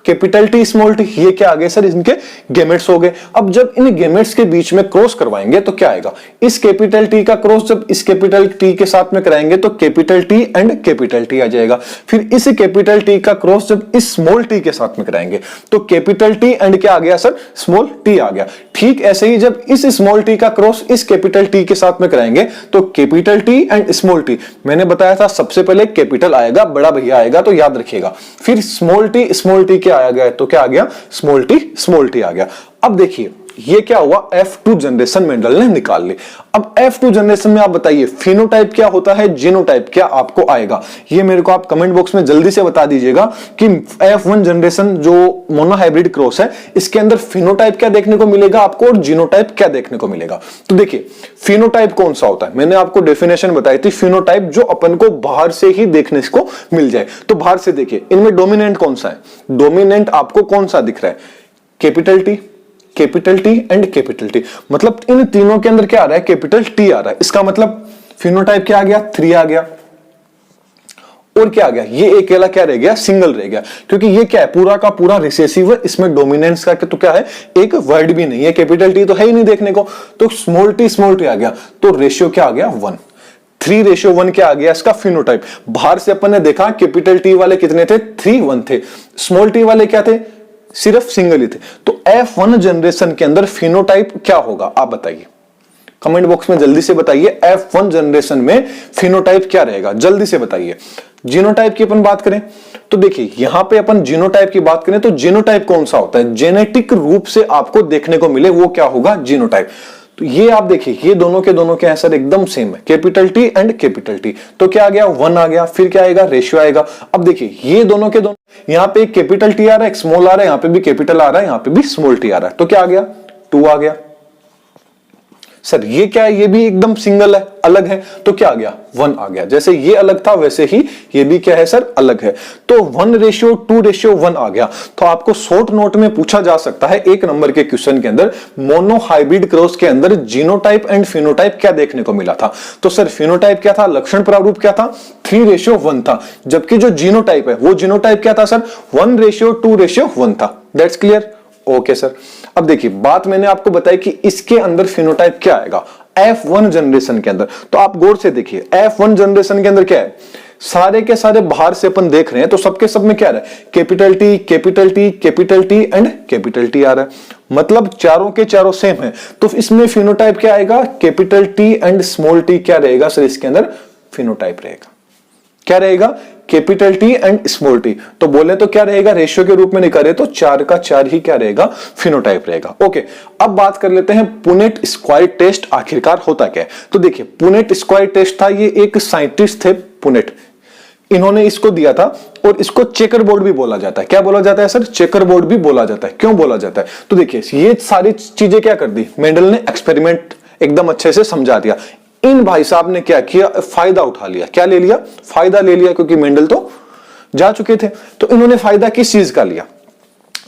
capital T small T, ये क्या आ गए सर, इनके गेमेट्स हो गए। अब जब इन गेमेट्स के बीच में क्रॉस करवाएंगे तो क्या आएगा, इस कैपिटल टी का क्रॉस जब इस कैपिटल टी के साथ में कराएंगे तो capital T and capital T आ जाएगा। फिर इस कैपिटल टी का क्रॉस जब इस स्मॉल टी के साथ में कराएंगे तो कैपिटल टी एंड क्या आ गया सर, स्मॉल टी आ गया। ठीक ऐसे ही जब इस स्मॉल टी का क्रॉस इस कैपिटल टी के साथ में कराएंगे तो capital T and small T, मैंने बताया था सबसे पहले कैपिटल आएगा, बड़ा भैया आएगा, तो याद रखिएगा। फिर स्मॉल टी क्या आ गया, तो क्या आ गया, स्मॉल टी आ गया। अब देखिए ये क्या हुआ, F2 जनरेशन मेंडल ने निकाल ली। अब F2 जनरेशन में आप बताइए फिनोटाइप क्या होता है, जीनोटाइप क्या आपको आएगा, ये मेरे को आप कमेंट बॉक्स में जल्दी से बता दीजिएगा कि F1 जनरेशन जो मोनोहाइब्रिड क्रॉस है इसके अंदर फिनोटाइप क्या देखने को मिलेगा आपको और जीनोटाइप क्या देखने को मिलेगा। तो देखिए फिनोटाइप कौन सा होता है, मैंने आपको डेफिनेशन बताई थी, फिनोटाइप जो अपन को बाहर से ही देखने को मिल जाए। तो बाहर से देखिए इनमें डोमिनेंट कौन सा है, डोमिनेंट आपको कौन सा दिख रहा है, capital T and capital T, मतलब इन तीनों के अंदर क्या आ रहा है, कैपिटल टी आ रहा है। इसका मतलब फिनोटाइप क्या आ गया, 3 आ गया। और क्या आ गया, ये अकेला क्या रह गया, सिंगल रह गया, क्योंकि ये क्या है, पूरा का पूरा रिसेसिव है, इसमें डोमिनेंस का तो क्या है, एक वर्ड भी नहीं है, कैपिटल टी तो है ही नहीं देखने को। तो स्मॉल टी आ गया, तो रेशियो क्या आ गया, 1, 3:1 क्या आ गया इसका फिनोटाइप। बाहर से अपन ने देखा कैपिटल टी वाले कितने थे, 3:1 थे, स्मॉल टी वाले क्या थे, सिर्फ सिंगल ही थे। तो F1 जनरेशन के अंदर फिनोटाइप क्या होगा, आप बताइए, कमेंट बॉक्स में जल्दी से बताइए। F1 जनरेशन में फिनोटाइप क्या रहेगा, जल्दी से बताइए। जीनोटाइप की अपन बात करें तो देखिए यहां पे अपन जीनोटाइप की बात करें तो जीनोटाइप कौन सा होता है, जेनेटिक रूप से आपको देखने को मिले वो क्या होगा, जीनोटाइप। तो ये आप देखिए ये दोनों के दोनों क्या है सर, एकदम सेम है, capital T and capital T. तो क्या आ गया, 1 आ गया। फिर क्या आएगा, रेशियो आएगा। अब देखिए ये दोनों के दोनों, यहां पे एक कैपिटल टी आ रहा है, एक स्मॉल आ रहा है, यहां पे भी कैपिटल आ रहा है, यहां पे भी स्मॉल टी आ रहा है, तो क्या आ गया, 2 आ गया। सर ये क्या है, ये भी एकदम सिंगल है, अलग है, तो क्या आ गया, 1 आ गया। जैसे ये अलग था वैसे ही ये भी क्या है सर, अलग है। तो 1:2:1 आ गया। तो आपको शॉर्ट नोट में पूछा जा सकता है 1 नंबर के क्वेश्चन के अंदर, मोनोहाइब्रिड क्रॉस के अंदर जीनोटाइप एंड फिनोटाइप क्या देखने को मिला था। तो सर फिनोटाइप क्या था, लक्षण प्रारूप क्या था, 3:1 था, जबकि जो जीनोटाइप है वो जीनोटाइप क्या था सर, 1:2:1 था। That's clear, okay sir. अब देखिए बात मैंने आपको बताई कि इसके अंदर फिनोटाइप क्या आएगा F1 जनरेशन के अंदर। तो आप गौर से देखिए F1 जनरेशन के अंदर क्या है, सारे के सारे बाहर से अपन देख रहे हैं तो सबके सब में क्या आ रहा है, capital T and capital T आ रहा है, मतलब चारों के चारों सेम है। तो इसमें फिनोटाइप क्या आएगा, capital T and small T क्या रहेगा सर, इसके अंदर फिनोटाइप रहेगा, क्या रहेगा, capital T and small T. तो बोले तो क्या रहेगा, रेशियो के रूप में निकाले तो 4 का 4 ही क्या रहेगा, फिनोटाइप रहेगा। ओके, अब बात कर लेते हैं पुनेट स्क्वायर टेस्ट आखिरकार होता क्या है। तो देखिए पुनेट स्क्वायर टेस्ट था, ये एक साइंटिस्ट थे पुनेट, इन्होंने इसको दिया था और इसको चेकर बोर्ड भी बोला जाता है। क्या बोला जाता है सर, चेकर बोर्ड भी बोला जाता है। क्यों बोला जाता है, तो देखिए ये सारी चीजें क्या कर दी, मेंडल ने एक्सपेरिमेंट एकदम अच्छे से समझा दिया। इन भाई साहब ने क्या किया, फायदा उठा लिया। क्या ले लिया, फायदा ले लिया, क्योंकि मेंडल तो जा चुके थे। तो इन्होंने फायदा किस चीज का लिया,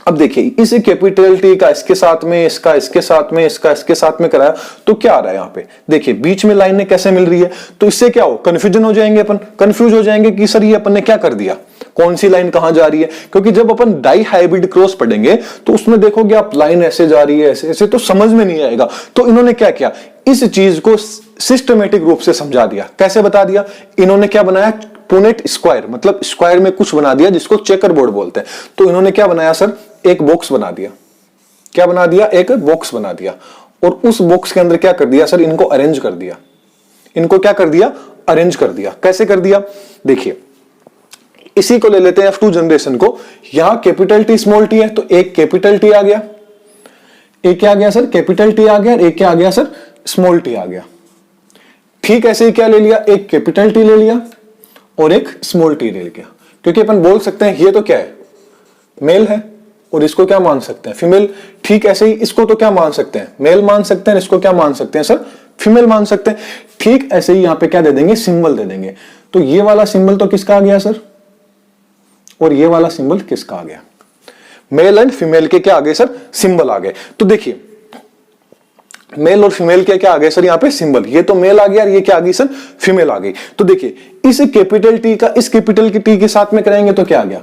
अब देखिए इस कैपिटल टी का इसके साथ में, इसका इसके साथ में, इसका इसके साथ में कराया तो क्या आ रहा है यहाँ पे, देखिए बीच में लाइनें कैसे मिल रही है। तो इससे क्या हो, कंफ्यूजन हो जाएंगे, अपन कंफ्यूज हो जाएंगे कि सर ये अपन ने क्या कर दिया, कौन सी लाइन कहां जा रही है। क्योंकि जब अपन डाई हाइब्रिड क्रॉस पढ़ेंगे तो उसमें देखोगे आप लाइन ऐसे जा रही है, ऐसे ऐसे, तो समझ में नहीं आएगा। तो इन्होंने क्या किया, इस चीज को सिस्टमेटिक रूप से समझा दिया। कैसे बता दिया, इन्होंने क्या बनाया, पुनेट स्क्वायर, मतलब स्क्वायर में कुछ बना दिया जिसको चेकर बोर्ड बोलते हैं। तो इन्होंने क्या बनाया सर, एक बॉक्स बना दिया। क्या बना दिया, एक बॉक्स बना दिया, और उस बॉक्स के अंदर क्या कर दिया सर, इनको अरेंज कर दिया। इनको क्या कर दिया, अरेंज कर दिया। कैसे कर दिया, देखिए इसी को ले लेते हैं F2 जनरेशन को। यहां कैपिटल टी स्मॉल टी है, तो एक कैपिटल टी आ गया, एक क्या आ गया सर, कैपिटल टी आ गया, एक क्या आ गया सर, स्मॉल टी आ गया। ठीक ऐसे ही क्या ले लिया, एक कैपिटल टी ले लिया और एक स्मॉल टी ले लिया। क्योंकि अपन बोल सकते हैं ये तो क्या है, मेल है, और इसको क्या मान सकते हैं, फीमेल। ठीक ऐसे ही इसको तो क्या मान सकते हैं, मेल मान सकते हैं, इसको क्या मान सकते हैं सर, फीमेल मान सकते हैं। ठीक ऐसे ही यहां पे क्या दे देंगे, सिंबल दे देंगे। तो ये वाला सिंबल तो किसका आ गया सर, और ये वाला सिंबल किसका आ गया, मेल एंड फीमेल के क्या आ गए सर, सिंबल आ गए। तो देखिए मेल और फीमेल के क्या आ गए सर यहाँ पे सिंबल, ये तो मेल आ गया और ये क्या आ गई सर, फीमेल आ गई। तो देखिए इस कैपिटल टी का इस कैपिटल की टी के साथ में कराएंगे तो क्या आ गया,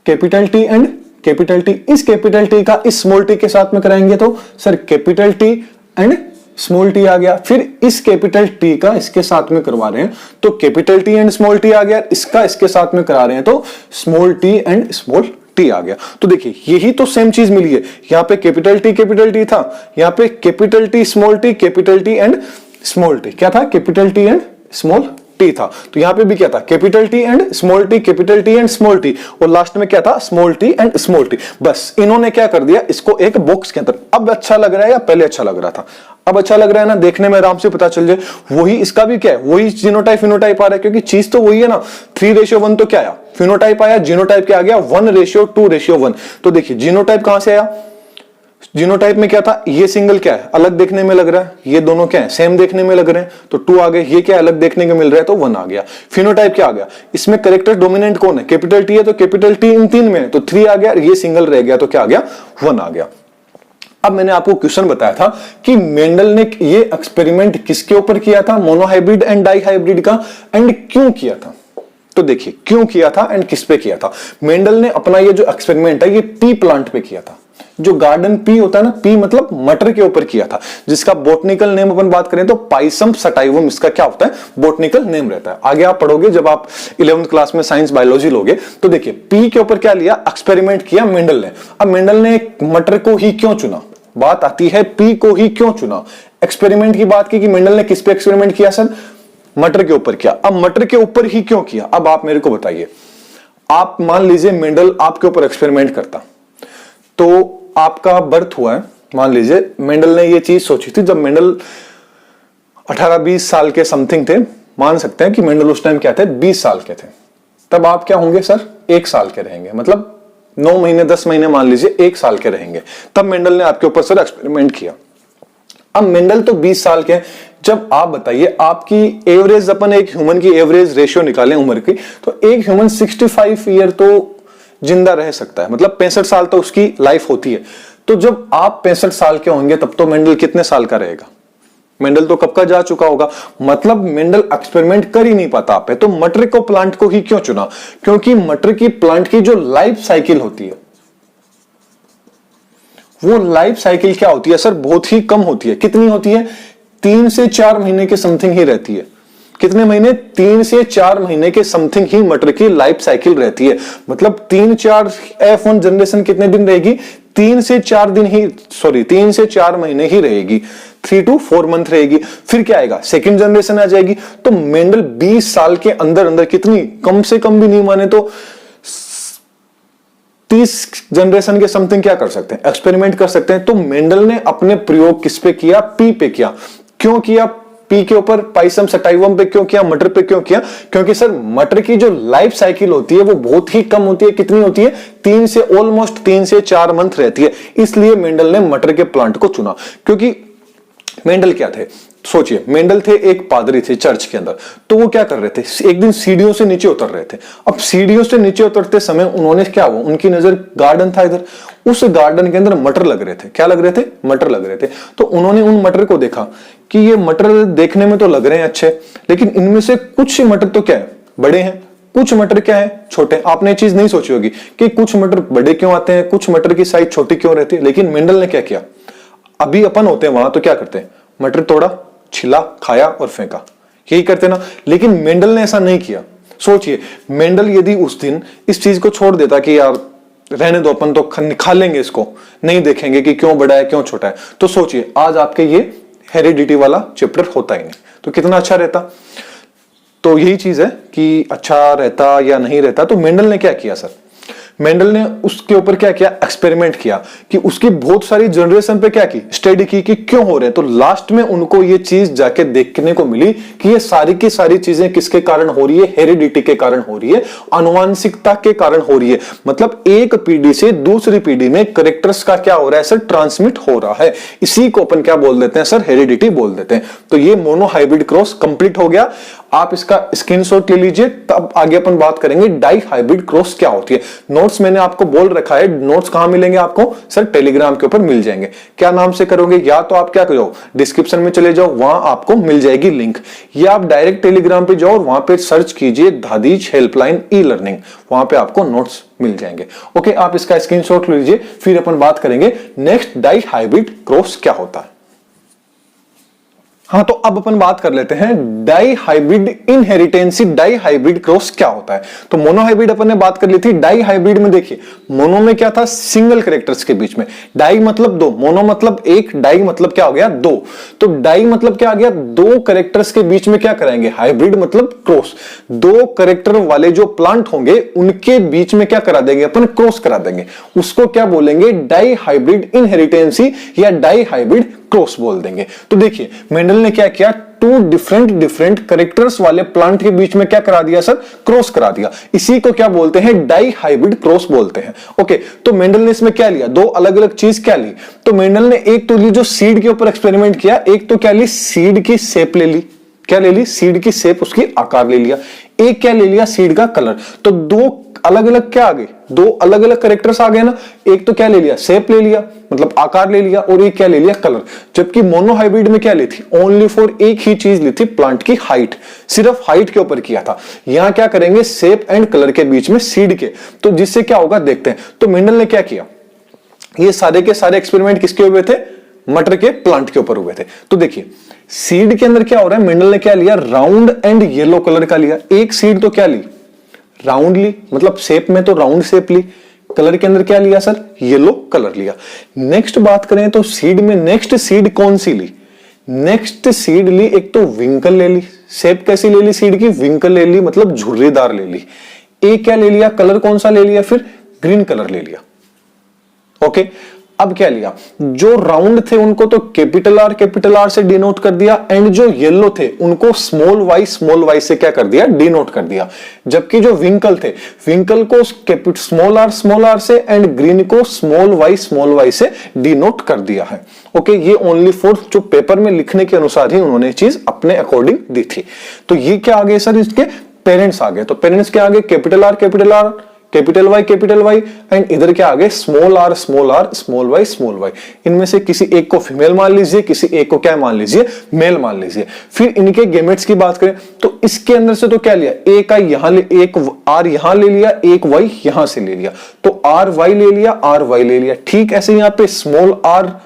capital T and capital T. इस कैपिटल टी का इस स्मॉल टी के साथ में कराएंगे तो sir capital T and small T आ गया। फिर इस कैपिटल टी का इसके साथ में करवा रहे हैं तो capital T and small T आ गया, इसका इसके साथ में करा रहे हैं तो small T and small T आ गया। तो देखिए यही तो सेम चीज मिली है, यहां पे कैपिटल टी था, यहां पे capital T capital T and small T क्या था, capital T and small T था। तो यहां पे भी क्या था, capital T and small T, capital T and small T, और लास्ट में क्या था, small T and small T. बस इन्होंने क्या कर दिया, इसको एक बॉक्स के अंदर। अब अच्छा लग रहा है या पहले अच्छा लग रहा था, अब अच्छा लग रहा है ना, देखने में आराम से पता चल जाए। वही इसका भी क्या है, वही जीनोटाइप फिनोटाइप आ रहा है, क्योंकि चीज तो वही है ना, 3:1 तो क्या आया, फिनोटाइप आया, जीनोटाइप क्या आ गया, 1:2:1। तो देखिए जीनोटाइप कहां से आया, जीनोटाइप में क्या था, ये सिंगल क्या है, अलग देखने में लग रहा है, ये दोनों क्या है, सेम देखने में लग रहे हैं, तो 2 आ गए। ये क्या अलग देखने को मिल रहा है, तो 1 आ गया। फिनोटाइप क्या आ गया, इसमें कैरेक्टर डोमिनेंट कौन है, कैपिटल टी है, तो कैपिटल टी इन 3 में है, तो 3 आ गया। ये सिंगल रह गया तो क्या आ गया, 1 आ गया। अब मैंने आपको क्वेश्चन बताया था कि मेंडल ने ये एक्सपेरिमेंट किसके ऊपर किया था, मोनोहाइब्रिड एंड डाइहाइब्रिड का, एंड क्यों किया था। तो देखिए क्यों किया था एंड किस पे किया था। मेंडल ने अपना ये जो एक्सपेरिमेंट है ये पी प्लांट पे किया था। जो गार्डन पी होता है ना, पी मतलब मटर के ऊपर किया था, जिसका बोटनिकल नेम अपन बात करें तो पाइसम सटाइवम इसका क्या होता है, बोटनिकल नेम रहता है। आगे आप पढ़ोगे जब आप 11वीं क्लास में साइंस बायोलॉजी लोगे। तो देखिए पी के ऊपर क्या लिया, एक्सपेरिमेंट किया मेंडल ने। अब मेंडल ने मटर को ही क्यों चुना, बात आती है पी को ही क्यों चुना। एक्सपेरिमेंट की बात की कि मेंडल ने किस पे एक्सपेरिमेंट किया सर, मटर के ऊपर किया। अब मटर के ऊपर ही क्यों किया, अब आप मेरे को बताइए। आप मान लीजिए मेंडल आपके ऊपर एक्सपेरिमेंट करता, तो आपका बर्थ हुआ है, मान लीजिए मेंडल ने ये चीज सोची थी जब मेंडल 18-20 साल के समथिंग थे, मान सकते हैं कि मेंडल उस टाइम क्या थे, 20 साल के थे। तब आप क्या होंगे सर, 1 साल के रहेंगे, मतलब 9 महीने 10 महीने मान लीजिए 1 साल के रहेंगे। तब मेंडल ने आपके ऊपर सर एक्सपेरिमेंट किया। अब मेंडल तो 20 साल के हैं। जब आप बताइए आपकी एवरेज, अपन एक ह्यूमन की एवरेज रेशियो निकालें उम्र की, तो एक ह्यूमन 65 ईयर तो जिंदा रह सकता है, मतलब 65 साल तो उसकी लाइफ होती है। तो जब आप 65 साल के होंगे तब तो मेंडल कितने साल का रहेगा, मेंडल तो कब का जा चुका होगा। मतलब मेंडल एक्सपेरिमेंट कर ही नहीं पाता आप पे। तो मटर को प्लांट को ही क्यों चुना, क्योंकि मटर की प्लांट की जो लाइफ साइकिल होती है, वो लाइफ साइकिल क्या होती है सर, बहुत ही कम होती है। कितनी होती है, 3 से 4 महीने के समथिंग ही रहती है। कितने महीने, 3 से 4 महीने के समथिंग ही मटर की लाइफ साइकिल रहती है। मतलब 3-4 F1 जनरेशन कितने दिन रहेगी, 3 से 4 दिन ही, सॉरी 3 से 4 महीने ही रहेगी, 3 to 4 मंथ रहेगी। फिर क्या आएगा, सेकंड जनरेशन आ जाएगी। तो मेंडल 20 साल के अंदर अंदर कितनी, कम से कम भी नहीं माने तो 30 जनरेशन के समथिंग क्या कर सकते हैं, एक्सपेरिमेंट कर सकते हैं। तो मेंडल ने अपने प्रयोग किस पे किया, पी पे किया। क्यों किया, पी के ऊपर, पाइसम सटाइवम पे क्यों किया, मटर पे क्यों किया, क्योंकि सर मटर की जो लाइफ साइकिल होती है वो बहुत ही कम होती है। कितनी होती है, 3 से ऑलमोस्ट 3 से 4 मंथ रहती है। इसलिए मेंडल ने मटर के प्लांट को चुना। क्योंकि मेंडल क्या थे, सोचिए मेंडल थे एक पादरी थे चर्च के अंदर। तो वो क्या कर रहे थे, एक दिन सीढ़ियों से नीचे उतर रहे थे। अब सीढ़ियों से नीचे उतरते समय उन्होंने क्या हुआ, उनकी नजर गार्डन था इधर, उस गार्डन के अंदर मटर लग रहे थे। क्या लग रहे थे, मटर लग रहे थे। तो उन्होंने उन मटर को देखा कि ये मटर देखने में तो लग रहे हैं अच्छे, लेकिन इनमें से कुछ मटर तो क्या है, बड़े हैं, कुछ मटर क्या है, छोटे। आपने चीज नहीं सोची होगी कि कुछ मटर बड़े क्यों आते हैं, कुछ मटर की साइज छोटी क्यों रहती है। लेकिन मेंडल ने क्या किया, अभी अपन होते हैं वहां तो क्या करते हैं, मटर तोड़ा, छिला, खाया और फेंका, यही करते ना। लेकिन मेंडल ने ऐसा नहीं किया। सोचिए मेंडल यदि उस दिन इस चीज को छोड़ देता कि यार रहने दो, अपन तो खा लेंगे इसको, नहीं देखेंगे कि क्यों बड़ा है क्यों छोटा है, तो सोचिए आज आपके ये हेरिडिटी वाला चैप्टर होता ही नहीं, तो कितना अच्छा रहता। तो यही चीज है कि अच्छा रहता या नहीं रहता। तो मेंडल ने क्या किया सर, मेंडल ने उसके ऊपर क्या किया, एक्सपेरिमेंट किया कि उसकी बहुत सारी जनरेशन पे क्या की, स्टडी की कि क्यों हो रहे हैं। तो लास्ट में उनको ये चीज जाके देखने को मिली कि ये सारी की सारी चीजें किसके कारण हो रही है, हेरिडिटी के कारण हो रही है, आनुवांशिकता के कारण हो रही है। मतलब एक पीढ़ी से दूसरी पीढ़ी में कैरेक्टर्स का क्या हो रहा है सर, ट्रांसमिट हो रहा है। इसी को अपन क्या बोल देते हैं सर, हेरिडिटी बोल देते हैं। तो ये मोनोहाइब्रिड क्रॉस कंप्लीट हो गया। आप इसका स्क्रीनशॉट ले लीजिए, तब आगे अपन बात करेंगे डाई हाइब्रिड क्रॉस क्या होती है। नोट्स मैंने आपको बोल रखा है, नोट्स कहां मिलेंगे आपको सर, टेलीग्राम के ऊपर मिल जाएंगे। क्या नाम से करोगे, या तो आप क्या करो, डिस्क्रिप्शन में चले जाओ, वहां आपको मिल जाएगी लिंक, या आप डायरेक्ट टेलीग्राम पे जाओ और वहां पे सर्च कीजिए दादीज हेल्पलाइन ई लर्निंग, वहां पे आपको नोट्स मिल जाएंगे। ओके, आप इसका स्क्रीनशॉट लीजिए, फिर अपन बात करेंगे नेक्स्ट डाई हाइब्रिड क्रॉस क्या होता है। हाँ, तो अब अपन बात कर लेते हैं dihybrid inheritance, dihybrid cross क्या होता है। तो मोनोहाइब्रिड अपन ने बात कर ली थी, डाई हाइब्रिड में देखिए मोनो में क्या था, सिंगल कैरेक्टर्स के बीच में, डाई मतलब दो, मोनो मतलब एक, डाई मतलब क्या हो गया, दो। तो डाई मतलब क्या आ गया, दो कैरेक्टर्स के बीच में क्या कराएंगे, हाइब्रिड मतलब क्रॉस। दो कैरेक्टर वाले जो प्लांट होंगे उनके बीच में क्या करा देंगे अपन, क्रॉस करा देंगे। उसको क्या बोलेंगे, डाई हाइब्रिड इनहेरिटेंसी या डाई हाइब्रिड क्रॉस बोल देंगे। तो देखिए मेंडल ने क्या किया, टू डिफरेंट कैरेक्टर्स वाले प्लांट के बीच में क्या करा दिया सर, क्रॉस करा दिया। इसी को क्या बोलते हैं, डाई हाइब्रिड क्रॉस बोलते हैं। ओके, तो मेंडल ने इसमें क्या लिया, दो अलग अलग चीज क्या ली। तो मेंडल ने एक तो ली जो सीड के ऊपर एक्सपेरिमेंट किया, एक तो क्या ली, सीड की शेप ले ली। क्या ले ली, सीड की शेप, उसकी आकार ले लिया। एक क्या ले लिया, सीड का कलर। तो दो अलग अलग क्या आ गए, दो अलग अलग कैरेक्टर्स आ गए ना। एक तो क्या ले लिया, शेप ले लिया मतलब आकार ले लिया, और एक क्या ले लिया, कलर। जबकि मोनोहाइब्रिड में क्या ली थी, ओनली फॉर एक ही चीज ली थी, प्लांट की हाइट, सिर्फ हाइट के ऊपर किया था। यहां क्या करेंगे, शेप एंड कलर के बीच में सीड के। तो जिससे क्या होगा देखते हैं। तो मेंडल ने क्या किया, ये सारे के सारे एक्सपेरिमेंट किसके हुए थे, मटर के प्लांट के ऊपर हुए थे। तो देखिए सीड के अंदर क्या हो रहा है, मेंडल ने क्या लिया, राउंड एंड येलो कलर का लिया। एक सीड तो क्या ली, राउंड ली, मतलब शेप में तो राउंड शेप ली। कलर के अंदर क्या लिया सर, येलो कलर लिया। नेक्स्ट बात करें तो सीड में नेक्स्ट सीड कौन सी ली, नेक्स्ट सीड ली एक तो विंकल ले ली। शेप कैसी ले ली सीड की, विंकल ले ली, मतलब झुर्रीदार ले ली। एक क्या ले लिया, कलर कौन सा ले लिया, फिर ग्रीन कलर ले लिया। ओके, अब क्या लिया, जो राउंड थे उनको तो कैपिटल आर से डिनोट कर दिया, एंड जो येलो थे उनको स्मॉल वाई से क्या कर दिया, डिनोट कर दिया। जबकि जो विंकल थे, विंकल को स्मॉल आर से, एंड ग्रीन को स्मॉल वाई से डिनोट कर दिया है। ओके, ये ओनली फॉर जो पेपर में लिखने के अनुसार ही उन्होंने चीज अपने अकॉर्डिंग दी थी। तो ये क्या आ गए सर, इसके पेरेंट्स आ गए। तो पेरेंट्स क्या आ गए, capital R capital Y, and इधर क्या आ गए, स्मॉल आर स्मॉल वाई। इनमें से किसी एक को फीमेल मान लीजिए, किसी एक को क्या मान लीजिए, मेल मान लीजिए। फिर इनके गेमेट्स की बात करें तो इसके अंदर से तो क्या लिया, एक आई यहां ले, एक आर यहां ले लिया, एक वाई यहां से ले लिया। तो आर वाई ले लिया। ठीक ऐसे यहां पे स्मॉल आर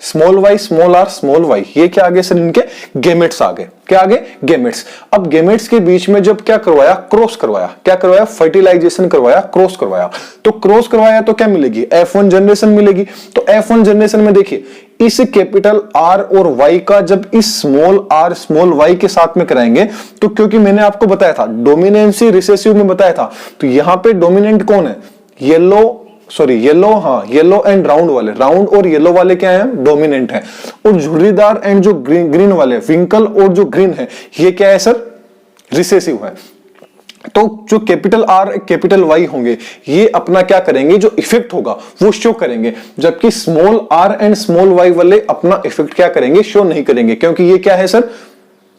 स्मॉल वाई, ये क्या आ गए सर, इनके गेमेट्स आ गए। क्या आ गए, गेमेट्स। अब गेमेट्स के बीच में जब क्या करवाया, क्रॉस करवाया, क्या करवाया, फर्टिलाइजेशन करवाया, क्रॉस करवाया। तो क्रॉस करवाया तो क्या मिलेगी, F1 जनरेशन मिलेगी। तो F1 जनरेशन में देखिए इस कैपिटल आर और वाई का जब इस स्मॉल आर स्मॉल वाई के साथ में कराएंगे, तो क्योंकि मैंने आपको बताया था डोमिनेंसी रिसेसिव में बताया था, तो यहां पे डोमिनेंट कौन है, येलो एंड राउंड और येलो वाले क्या हैं, डोमिनेंट हैं। और झुर्रीदार एंड जो ग्रीन वाले, विंकल और जो ग्रीन है, ये क्या है सर, रिसेसिव है। तो जो कैपिटल आर कैपिटल वाई होंगे, ये अपना क्या करेंगे, जो इफेक्ट होगा वो शो करेंगे। जबकि small R and small Y वाले अपना इफेक्ट क्या करेंगे, शो नहीं करेंगे, क्योंकि ये क्या है सर,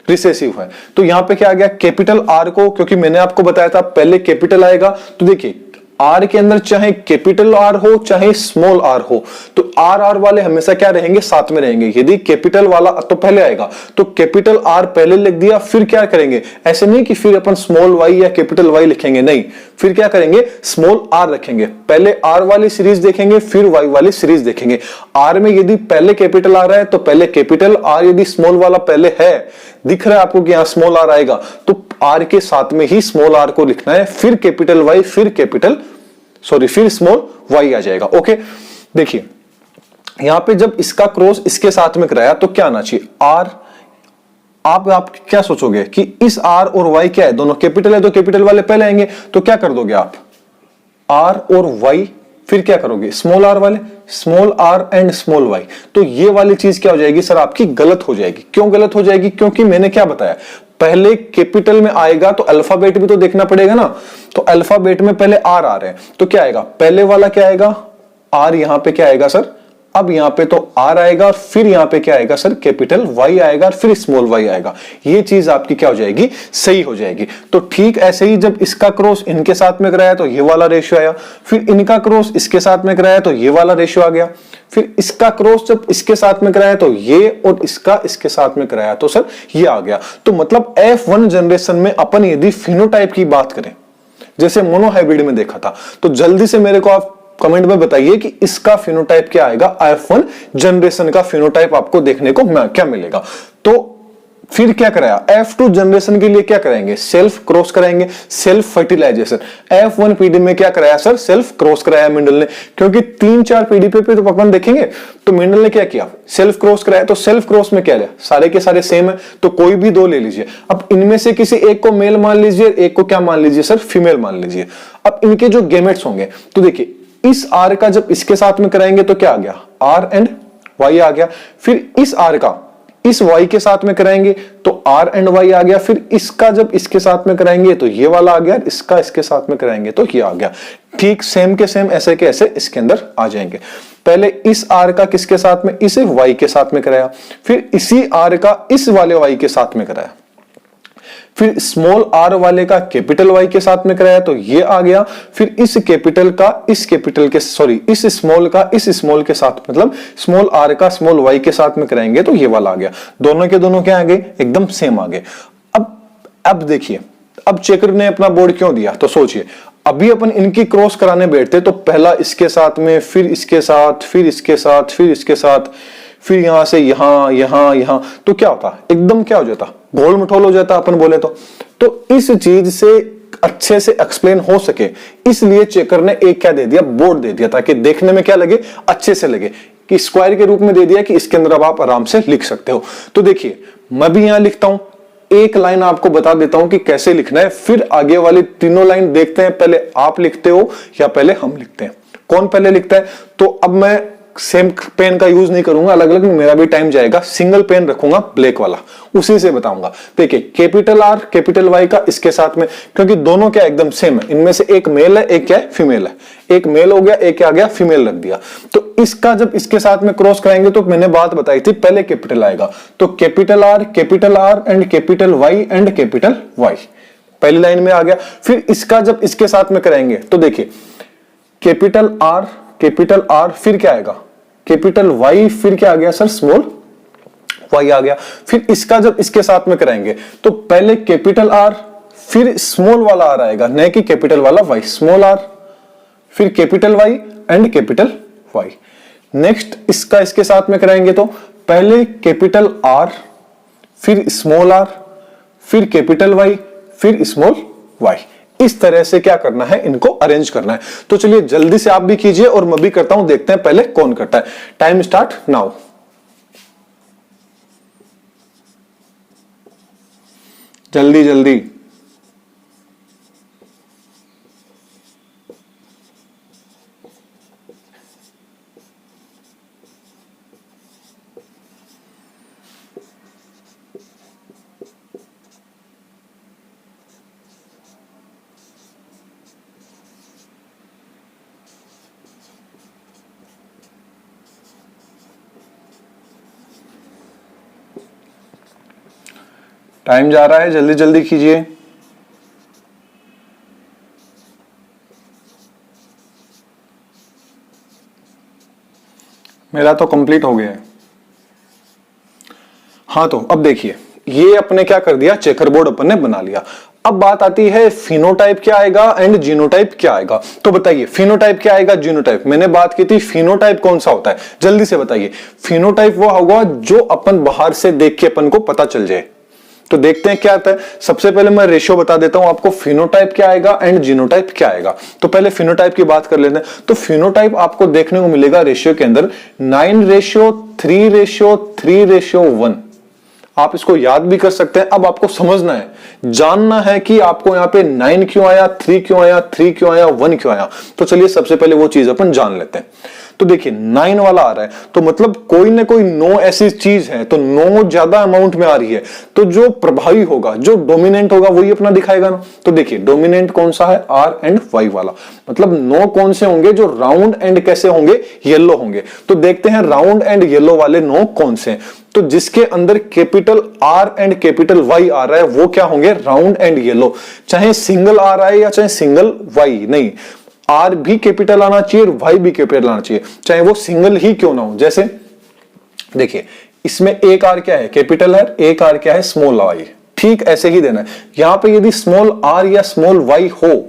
रिसेसिव है। तो यहां पे क्या आ गया, कैपिटल आर को, क्योंकि मैंने आपको बताया था पहले कैपिटल आएगा, तो देखिए आर के अंदर चाहे कैपिटल आर हो चाहे स्मॉल आर हो, तो आर वाले हमेशा क्या रहेंगे, साथ में रहेंगे। यदि कैपिटल वाला तो पहले आएगा, तो कैपिटल आर पहले लिख दिया, फिर क्या करेंगे, ऐसे नहीं कि फिर अपन स्मॉल वाई या कैपिटल वाई लिखेंगे, नहीं, फिर क्या करेंगे, स्मॉल आर रखेंगे। पहले आर वाली सीरीज देखेंगे, फिर वाई वाली सीरीज देखेंगे। आर में यदि पहले कैपिटल आ रहा है तो पहले कैपिटल आर, यदि स्मॉल वाला पहले है, दिख रहा है आपको कि यहां स्मॉल आर आएगा, तो आर के साथ में ही स्मॉल आर को लिखना है, फिर कैपिटल वाई, फिर स्मॉल वाई आ जाएगा। ओके, देखिए यहां पे जब इसका क्रॉस इसके साथ में कराया तो क्या आना चाहिए, आर। आप क्या सोचोगे कि इस आर और वाई क्या है, दोनों कैपिटल है, तो कैपिटल वाले पहले आएंगे, तो क्या कर दोगे आप, आर और वाई, फिर क्या करोगे स्मॉल आर वाले, small R and small Y. तो ये वाली चीज क्या हो जाएगी सर आपकी गलत हो जाएगी। क्यों गलत हो जाएगी? क्योंकि मैंने क्या बताया, पहले कैपिटल में आएगा तो अल्फाबेट भी तो देखना पड़ेगा ना। तो अल्फाबेट में पहले आर आ रहे हैं तो क्या आएगा, पहले वाला क्या आएगा आर, यहां पे क्या आएगा सर, अब यहां पे तो आर आएगा और फिर यहां पे क्या आएगा सर कैपिटल वाई आएगा और फिर स्मॉल वाई आएगा। ये चीज आपकी क्या हो जाएगी, सही हो जाएगी। तो ठीक ऐसे ही जब इसका क्रॉस इनके साथ में कराया तो ये वाला रेशियो आया, फिर इनका क्रॉस इसके साथ में कराया तो ये वाला रेशियो आ गया, फिर इसका क्रॉस जब इसके साथ में कराया तो ये, और इसका इसके साथ में कराया तो सर ये आ गया। तो मतलब F1 जनरेशन में अपन यदि फिनोटाइप की बात करें जैसे मोनोहाइब्रिड में देखा था, तो जल्दी से मेरे को आप कमेंट में बताइए कि इसका फिनोटाइप क्या आएगा, F1 जनरेशन का फिनोटाइप आपको देखने को क्या मिलेगा। तो फिर क्या कराया, F2 जनरेशन के लिए क्या कराएंगे, सेल्फ क्रॉस कराएंगे, सेल्फ फर्टिलाइजेशन। F1 पीढ़ी में क्या कराया सर, सेल्फ क्रॉस कराया मेंडल ने, क्योंकि 3-4 पीढ़ी पे तो अपन देखेंगे तो मेंडल ने क्या किया, सेल्फ क्रॉस कराया। तो सेल्फ क्रॉस में क्या लिया, सारे के सारे सेम है तो कोई भी दो ले लीजिए। अब इनमें से किसी एक को मेल मान लीजिए, एक को क्या मान लीजिए सर, फीमेल मान लीजिए। अब इनके जो गेमेट्स होंगे तो देखिए इस आर का जब इसके साथ में कराएंगे तो क्या आ गया, आर एंड वाई आ गया। फिर इस आर का इस वाई के साथ में कराएंगे तो आर एंड वाई आ गया। फिर इसका जब इसके साथ में कराएंगे तो ये वाला आ गया, इसका इसके साथ में कराएंगे तो ये आ गया। ठीक सेम के सेम ऐसे के ऐसे इसके अंदर आ जाएंगे। पहले इस आर का किसके साथ में, इसे वाई के साथ में कराया, फिर इसी आर का इस वाले वाई के साथ में कराया, फिर स्मॉल आर वाले का कैपिटल वाई के साथ में कराया तो ये आ गया। फिर इस कैपिटल का इस कैपिटल के इस स्मॉल का इस स्मॉल के साथ, मतलब स्मॉल आर का स्मॉल वाई के साथ में कराएंगे तो ये वाला आ गया। दोनों के दोनों क्या आ गए, एकदम सेम आ गए। अब देखिए, अब चेकर ने अपना बोर्ड क्यों दिया, तो सोचिए अभी अपन इनकी क्रॉस कराने बैठते तो पहला इसके साथ में, फिर इसके साथ, फिर इसके साथ, फिर इसके साथ, फिर यहां से यहां यहां यहां, तो क्या होता, एकदम क्या हो जाता, गोल मटोल हो जाता अपन बोले तो इस चीज से अच्छे से एक्सप्लेन हो सके इसलिए चेकर ने एक क्या दे दिया, बोर्ड दे दिया, ताकि देखने में क्या लगे, अच्छे से लगे, कि स्क्वायर के रूप में दे दिया कि इसके अंदर अब आप आराम से लिख सकते हो। तो देखिए मैं भी यहां लिखता हूं, एक लाइन आपको बता देता हूं कि कैसे लिखना है, फिर आगे वाली तीनों लाइन देखते हैं, पहले आप लिखते हो या पहले हम लिखते हैं, कौन पहले लिखता है। तो अब मैं सेम पेन का यूज नहीं करूंगा, अलग अलग मेरा भी टाइम जाएगा, सिंगल पेन रखूंगा ब्लैक वाला, उसी से बताऊंगा। देखिए कैपिटल आर कैपिटल वाई का इसके साथ में, क्योंकि दोनों क्या एकदम सेम है, इनमें से एक मेल है एक क्या है, फीमेल है, एक मेल हो गया एक क्या आ गया, फीमेल रख दिया। तो इसका जब इसके साथ में क्रॉस कराएंगे तो मैंने बात बताई थी, पहले कैपिटल आएगा तो capital R and capital Y पहली लाइन में आ गया। फिर इसका जब इसके साथ में कराएंगे तो देखिए कैपिटल आर फिर क्या आएगा, कैपिटल वाई, फिर क्या आ गया सर, स्मॉल वाई आ गया। फिर इसका जब इसके साथ में कराएंगे तो पहले कैपिटल आर फिर स्मॉल वाला आर आएगा, नहीं कि कैपिटल वाला वाई, स्मॉल आर फिर capital Y and capital Y. Next इसका इसके साथ में कराएंगे तो पहले कैपिटल आर फिर स्मॉल आर फिर कैपिटल वाई फिर स्मॉल वाई। इस तरह से क्या करना है, इनको अरेंज करना है। तो चलिए जल्दी से आप भी कीजिए और मैं भी करता हूं, देखते हैं पहले कौन करता है। Time start now. जल्दी जल्दी। टाइम जा रहा है, जल्दी जल्दी कीजिए। मेरा तो कंप्लीट हो गया है। हाँ तो अब देखिए ये अपने क्या कर दिया, चेकर बोर्ड अपन ने बना लिया। अब बात आती है फिनोटाइप क्या आएगा एंड जीनोटाइप क्या आएगा। तो बताइए फिनोटाइप क्या आएगा, जीनोटाइप। मैंने बात की थी फिनोटाइप कौन सा होता है, जल्दी से बताइए। फिनोटाइप वो होगा जो अपन बाहर से देख के अपन को पता चल जाए। तो देखते हैं क्या आता है। सबसे पहले मैं रेशियो बता देता हूं आपको, फिनोटाइप क्या आएगा एंड जीनोटाइप क्या आएगा। तो पहले फिनोटाइप की बात कर लेते हैं। तो फिनोटाइप आपको देखने को मिलेगा रेशियो के अंदर 9:3:3:1 आप इसको याद भी कर सकते हैं। अब आपको समझना है, जानना है कि आपको यहाँ पे 9 क्यों आया, 3 क्यों आया, 3 क्यों आया, 1 क्यों आया। तो चलिए सबसे पहले वो चीज अपन जान लेते हैं। तो देखिए 9 वाला आ रहा है, तो मतलब कोई ना कोई 9 ऐसी चीज है, तो 9 ज्यादा अमाउंट में आ रही है, तो जो प्रभावी होगा, जो डोमिनेंट होगा वही अपना दिखाएगा ना। तो देखिए डोमिनेंट कौन सा है, आर एंड वाई वाला, मतलब 9 कौन से होंगे जो राउंड एंड कैसे होंगे, येलो होंगे। तो देखते हैं राउंड एंड येलो वाले 9 कौन से हैं। तो जिसके अंदर capital R and capital Y आ रहा है वो क्या होंगे, राउंड एंड येलो। चाहे सिंगल आर आए या चाहे सिंगल वाई, नहीं, आर भी कैपिटल आना चाहिए और वाई भी कैपिटल आना चाहिए, चाहे वो सिंगल ही क्यों ना हो। जैसे देखिए इसमें एक आर क्या है, कैपिटल है, एक आर क्या है, स्मॉल वाई। ठीक ऐसे ही देना है। यहां पे यदि स्मॉल आर या स्मॉल वाई हो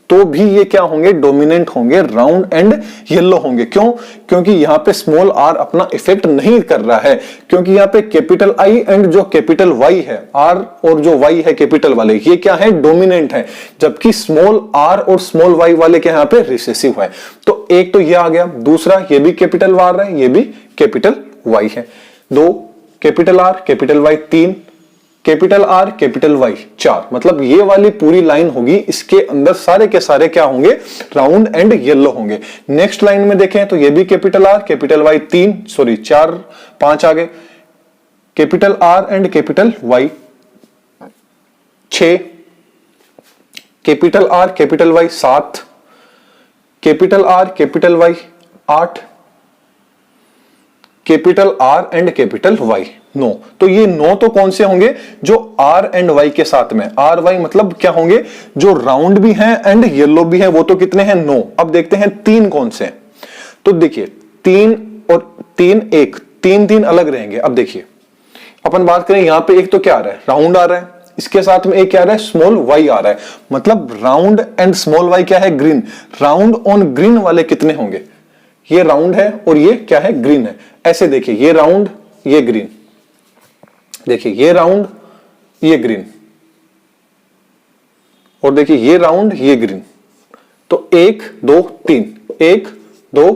तो भी ये क्या होंगे, डोमिनेंट होंगे, राउंड एंड येलो होंगे। क्यों? क्योंकि यहां पे स्मॉल आर अपना इफेक्ट नहीं कर रहा है, क्योंकि यहां पे कैपिटल आई एंड जो कैपिटल वाई है, आर और जो वाई है कैपिटल वाले, ये क्या है, डोमिनेंट है, जबकि स्मॉल आर और स्मॉल वाई वाले के यहां पे रिसेसिव है। तो एक तो ये आ गया, दूसरा ये भी कैपिटल आर है, ये भी कैपिटल वाई है। 2 capital R capital Y, 3 capital R capital Y, 4। मतलब ये वाली पूरी लाइन होगी, इसके अंदर सारे के सारे क्या होंगे, राउंड एंड येलो होंगे। नेक्स्ट लाइन में देखें तो ये भी कैपिटल आर कैपिटल वाई, 4 5 आ गए, capital R and capital Y 6, capital R capital Y 7, capital R capital Y 8, capital R and capital Y 9। तो ये 9 तो कौन से होंगे, जो आर एंड वाई के साथ में, आर वाई मतलब क्या होंगे, जो राउंड भी हैं एंड येलो भी है, वो तो कितने हैं, 9। अब देखते हैं 3 कौन से हैं। तो देखिए 3 और 3 एक 3 अलग रहेंगे। अब देखिए अपन बात करें, यहां पे एक तो क्या आ रहा है, राउंड आ रहा है, इसके साथ में एक क्या आ रहा है, स्मॉल वाई आ रहा है, मतलब राउंड एंड स्मॉल वाई क्या है, ग्रीन। राउंड ऑन ग्रीन वाले कितने होंगे, ये राउंड है और ये क्या है, ग्रीन है। ऐसे देखिए ये राउंड ये ग्रीन, देखिए ये राउंड ये ग्रीन, और देखिए ये राउंड ये ग्रीन। तो 1 2 3 1 2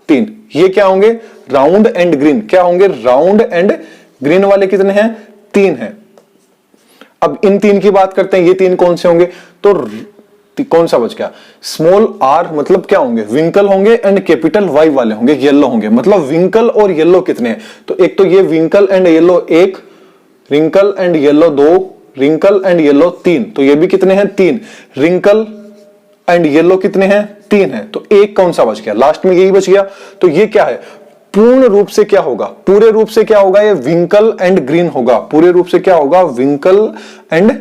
3, ये क्या होंगे, राउंड एंड ग्रीन। क्या होंगे, राउंड एंड ग्रीन वाले कितने हैं, 3 हैं। अब इन 3 की बात करते हैं, ये 3 कौन से होंगे, तो कौन सा बच गया, स्मॉल आर मतलब क्या होंगे, विंकल होंगे एंड कैपिटल वाई वाले होंगे, येलो होंगे। मतलब विंकल और येलो कितने हैं, तो एक तो ये wrinkle and yellow 1, wrinkle and yellow 2, wrinkle and yellow 3। तो ये भी कितने हैं, 3। रिंकल एंड येलो कितने हैं, 3 हैं। तो एक कौन सा बच गया, लास्ट में यही बच गया। तो ये क्या है, पूर्ण रूप से क्या होगा, पूरे रूप से क्या होगा, ये विंकल एंड ग्रीन होगा। पूरे रूप से क्या होगा, विंकल एंड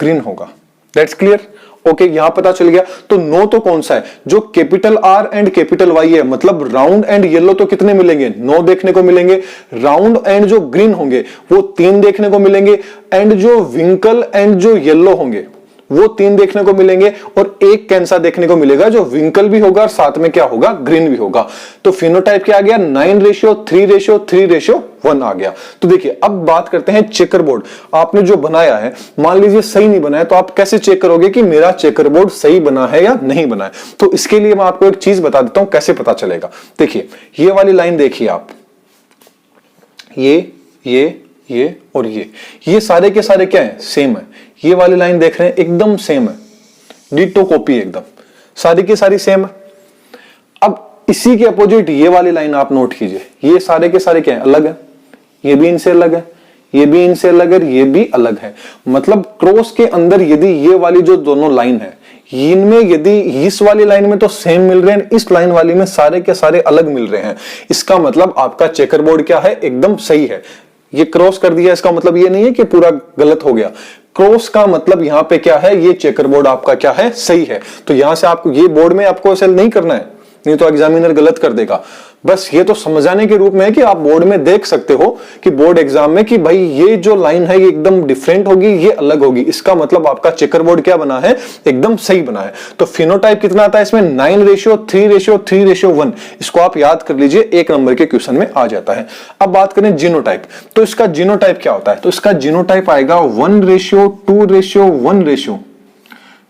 ग्रीन होगा। That's clear. ओके, यहां पता चल गया। तो 9 तो कौन सा है, जो capital R and capital Y है, मतलब राउंड एंड येलो तो कितने मिलेंगे, 9 देखने को मिलेंगे। राउंड एंड जो ग्रीन होंगे वो 3 देखने को मिलेंगे, एंड जो विंकल एंड जो येलो होंगे वो 3 देखने को मिलेंगे, और एक कैंसा देखने को मिलेगा जो विंकल भी होगा और साथ में क्या होगा, ग्रीन भी होगा। तो फिनोटाइप क्या आ गया, 9:3:3:1 आ गया। तो देखिए अब बात करते हैं चेकर बोर्ड। आपने जो बनाया है, मान लीजिए सही नहीं बनाया, तो आप कैसे चेक करोगे कि मेरा चेकर बोर्ड सही बना है या नहीं बना है। तो इसके लिए मैं आपको एक चीज बता देता हूं कैसे पता चलेगा। देखिए ये वाली लाइन देखिए आप, ये और ये सारे के सारे क्या है, सेम है। ये वाली लाइन देख रहे हैं एकदम सेम है, डिटो कॉपी एकदम, सारी की सारी सेम है। अब इसी के अपोजिट ये वाली लाइन आप नोट कीजिए, ये सारे के सारे क्या है, अलग है। ये भी इनसे अलग है, ये भी इनसे अलग है, ये भी अलग है। मतलब क्रॉस के अंदर यदि ये वाली जो दोनों लाइन है, इनमें यदि इस वाली लाइन में तो सेम मिल रहे हैं, इस लाइन वाली में सारे के सारे अलग मिल रहे हैं, इसका मतलब आपका चेकर बोर्ड क्या है, एकदम सही है। ये क्रॉस कर दिया, इसका मतलब ये नहीं है कि पूरा गलत हो गया। क्रॉस का मतलब यहां पे क्या है, ये चेकर बोर्ड आपका क्या है, सही है। तो यहां से आपको ये बोर्ड में आपको ऐसे नहीं करना है, नहीं तो एग्जामिनर गलत कर देगा। बस ये तो समझाने के रूप में है कि आप बोर्ड में देख सकते हो कि बोर्ड एग्जाम में कि भाई ये जो लाइन है ये एकदम डिफरेंट होगी, ये अलग होगी, इसका मतलब आपका चेकर बोर्ड क्या बना है, एकदम सही बना है। तो फिनोटाइप कितना आता है इसमें, 9:3:3:1। इसको आप याद कर लीजिए, 1 नंबर के क्वेश्चन में आ जाता है। अब बात करें जीनोटाइप, तो इसका जीनोटाइप क्या होता है, तो इसका जीनोटाइप आएगा 1:2:1:2,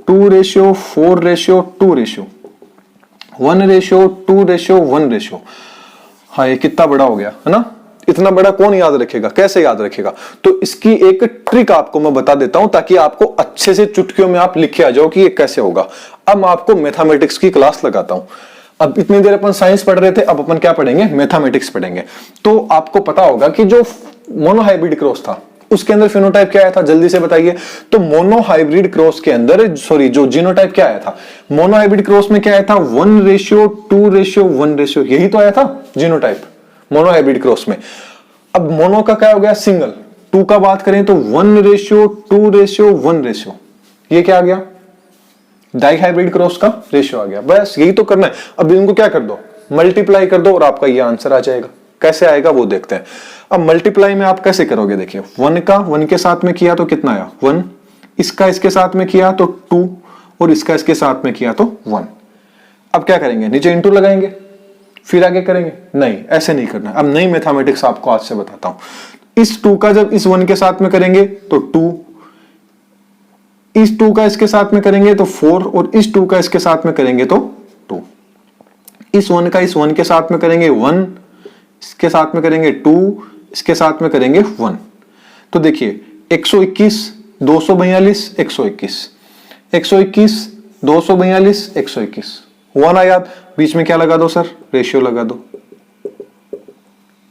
2:4:2, 1:2:1। हाँ ये कितना बड़ा हो गया है ना, इतना बड़ा कौन याद रखेगा, कैसे याद रखेगा? तो इसकी एक ट्रिक आपको मैं बता देता हूं ताकि आपको अच्छे से चुटकियों में आप लिखे आ जाओ कि ये कैसे होगा। अब मैं आपको मैथमेटिक्स की क्लास लगाता हूं। अब इतनी देर अपन साइंस पढ़ रहे थे, अब अपन क्या पढ़ेंगे? मैथमेटिक्स पढ़ेंगे। तो आपको पता होगा कि जो मोनोहाइब्रिड क्रॉस था उसके अंदर फिनोटाइप क्या आया था, जल्दी से बताइए। तो मोनोहाइब्रिड क्रॉस के अंदर, सॉरी, जो जीनोटाइप क्या आया था? मोनोहाइब्रिड क्रॉस में क्या आया था? 1:2:1, यही तो आया था जीनोटाइप मोनोहाइब्रिड क्रॉस में। अब मोनो का क्या हो गया? सिंगल। टू का बात करें तो 1:2:1, ये क्या आ गया? डाइहाइब्रिड क्रॉस का रेशियो आ गया। बस यही तो करना है। अब इनको क्या कर दो? मल्टीप्लाई कर दो और आपका ये आंसर आ जाएगा। कैसे आएगा वो देखते हैं। अब मल्टीप्लाई में आप कैसे करोगे? देखिए, 1 का 1 के साथ में किया तो कितना आया? 1, इसका इसके साथ में किया तो 2, और इसका इसके साथ में किया तो 1। अब क्या करेंगे? नीचे इंटू लगाएंगे, फिर आगे करेंगे? नहीं, ऐसे नहीं करना। अब नई मैथमेटिक्स आपको आज से बताता हूं। इस 2 का जब इस 1 के साथ में करेंगे तो 2, इस 2 का इसके साथ में करेंगे तो 4, और इस 2 का इसके साथ में करेंगे तो 2। इस 1 का इस 1 के साथ में करेंगे 1, इसके साथ में करेंगे 2, इसके साथ में करेंगे 1। तो देखिए 121, 242, 121, 121, 242, 121, 1 आया। बीच में क्या लगा दो सर? रेशियो लगा दो।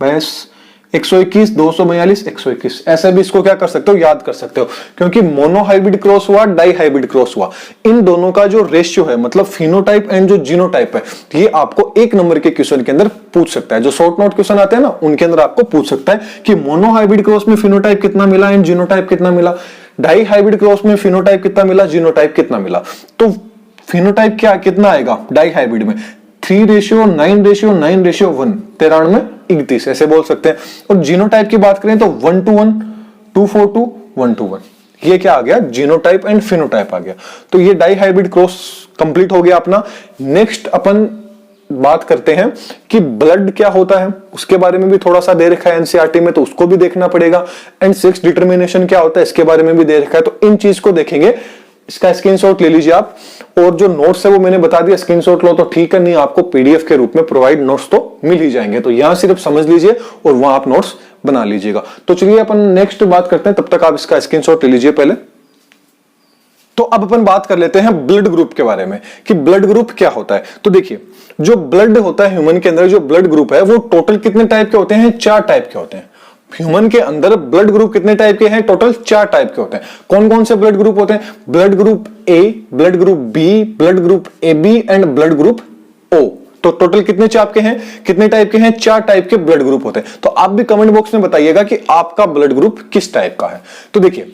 बस 121, 242, 121। ऐसे भी इसको क्या कर सकते हो? याद कर सकते हो, क्योंकि मोनोहाइब्रिड क्रॉस हुआ, डाइहाइब्रिड क्रॉस हुआ, इन दोनों का जो रेशियो है, मतलब फिनोटाइप एंड जो जीनोटाइप है, ये आपको 1 नंबर के क्वेश्चन के अंदर पूछ सकता है। जो शॉर्ट नोट क्वेश्चन आते हैं ना, उनके अंदर आपको पूछ सकता है कि मोनोहाइब्रिड क्रॉस में फिनोटाइप कितना मिला एंड जीनोटाइप कितना मिला, डाइहाइब्रिड क्रॉस में फिनोटाइप कितना मिला, जीनोटाइप कितना मिला। तो फिनोटाइप क्या कितना आएगा डाइहाइब्रिड में? 3:9:9:1, 93:31, ऐसे बोल सकते हैं। और जीनोटाइप की बात करें तो 1:1, 2:4:2, 1:1। ये क्या आ गया? जीनोटाइप एंड फिनोटाइप आ गया। तो ये डाइहाइब्रिड क्रॉस कंप्लीट हो गया अपना। नेक्स्ट अपन बात करते हैं कि ब्लड क्या होता है, उसके बारे में भी थोड़ा सा दे रखा है एनसीईआरटी में, तो उसको भी देखना पड़ेगा। एंड सेक्स डिटर्मिनेशन क्या होता है, इसके बारे में भी दे रखा है। तो इन चीज को देखेंगे। इसका स्क्रीनशॉट ले लीजिए आप, और जो नोट्स है वो मैंने बता दिया, स्क्रीनशॉट लो तो ठीक है, नहीं आपको पीडीएफ के रूप में प्रोवाइड नोट्स तो मिल ही जाएंगे। तो यहां सिर्फ समझ लीजिए और वहां आप नोट्स बना लीजिएगा। तो चलिए अपन नेक्स्ट बात करते हैं, तब तक आप इसका स्क्रीनशॉट ले लीजिए पहले। तो अब अपन बात कर लेते हैं ब्लड ग्रुप के बारे में कि ब्लड ग्रुप क्या होता है। तो देखिए, जो ब्लड होता है ह्यूमन के अंदर, जो ब्लड ग्रुप है वो टोटल कितने टाइप के होते हैं? 4 टाइप के होते हैं। ह्यूमन के अंदर ब्लड ग्रुप कितने टाइप के हैं? टोटल 4 टाइप के होते हैं। कौन कौन से ब्लड ग्रुप होते हैं? Blood group A, blood group B, blood group A B and blood group O. तो टोटल कितने टाइप के हैं? कितने टाइप के हैं? 4 टाइप के ब्लड ग्रुप होते हैं। तो आप भी कमेंट बॉक्स में बताइएगा कि आपका ब्लड ग्रुप किस टाइप का है। तो देखिए,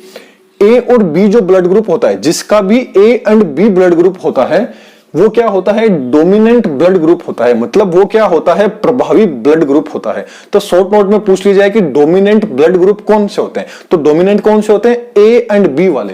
ए और बी जो ब्लड ग्रुप होता है, जिसका भी A and B blood group होता है, वो क्या होता है? डोमिनेंट ब्लड ग्रुप होता है। मतलब वो क्या होता है? प्रभावी ब्लड ग्रुप होता है। तो शॉर्ट नोट में पूछ ली जाए कि डोमिनेंट ब्लड ग्रुप कौन से होते हैं, तो डोमिनेंट कौन से होते हैं? ए एंड बी वाले।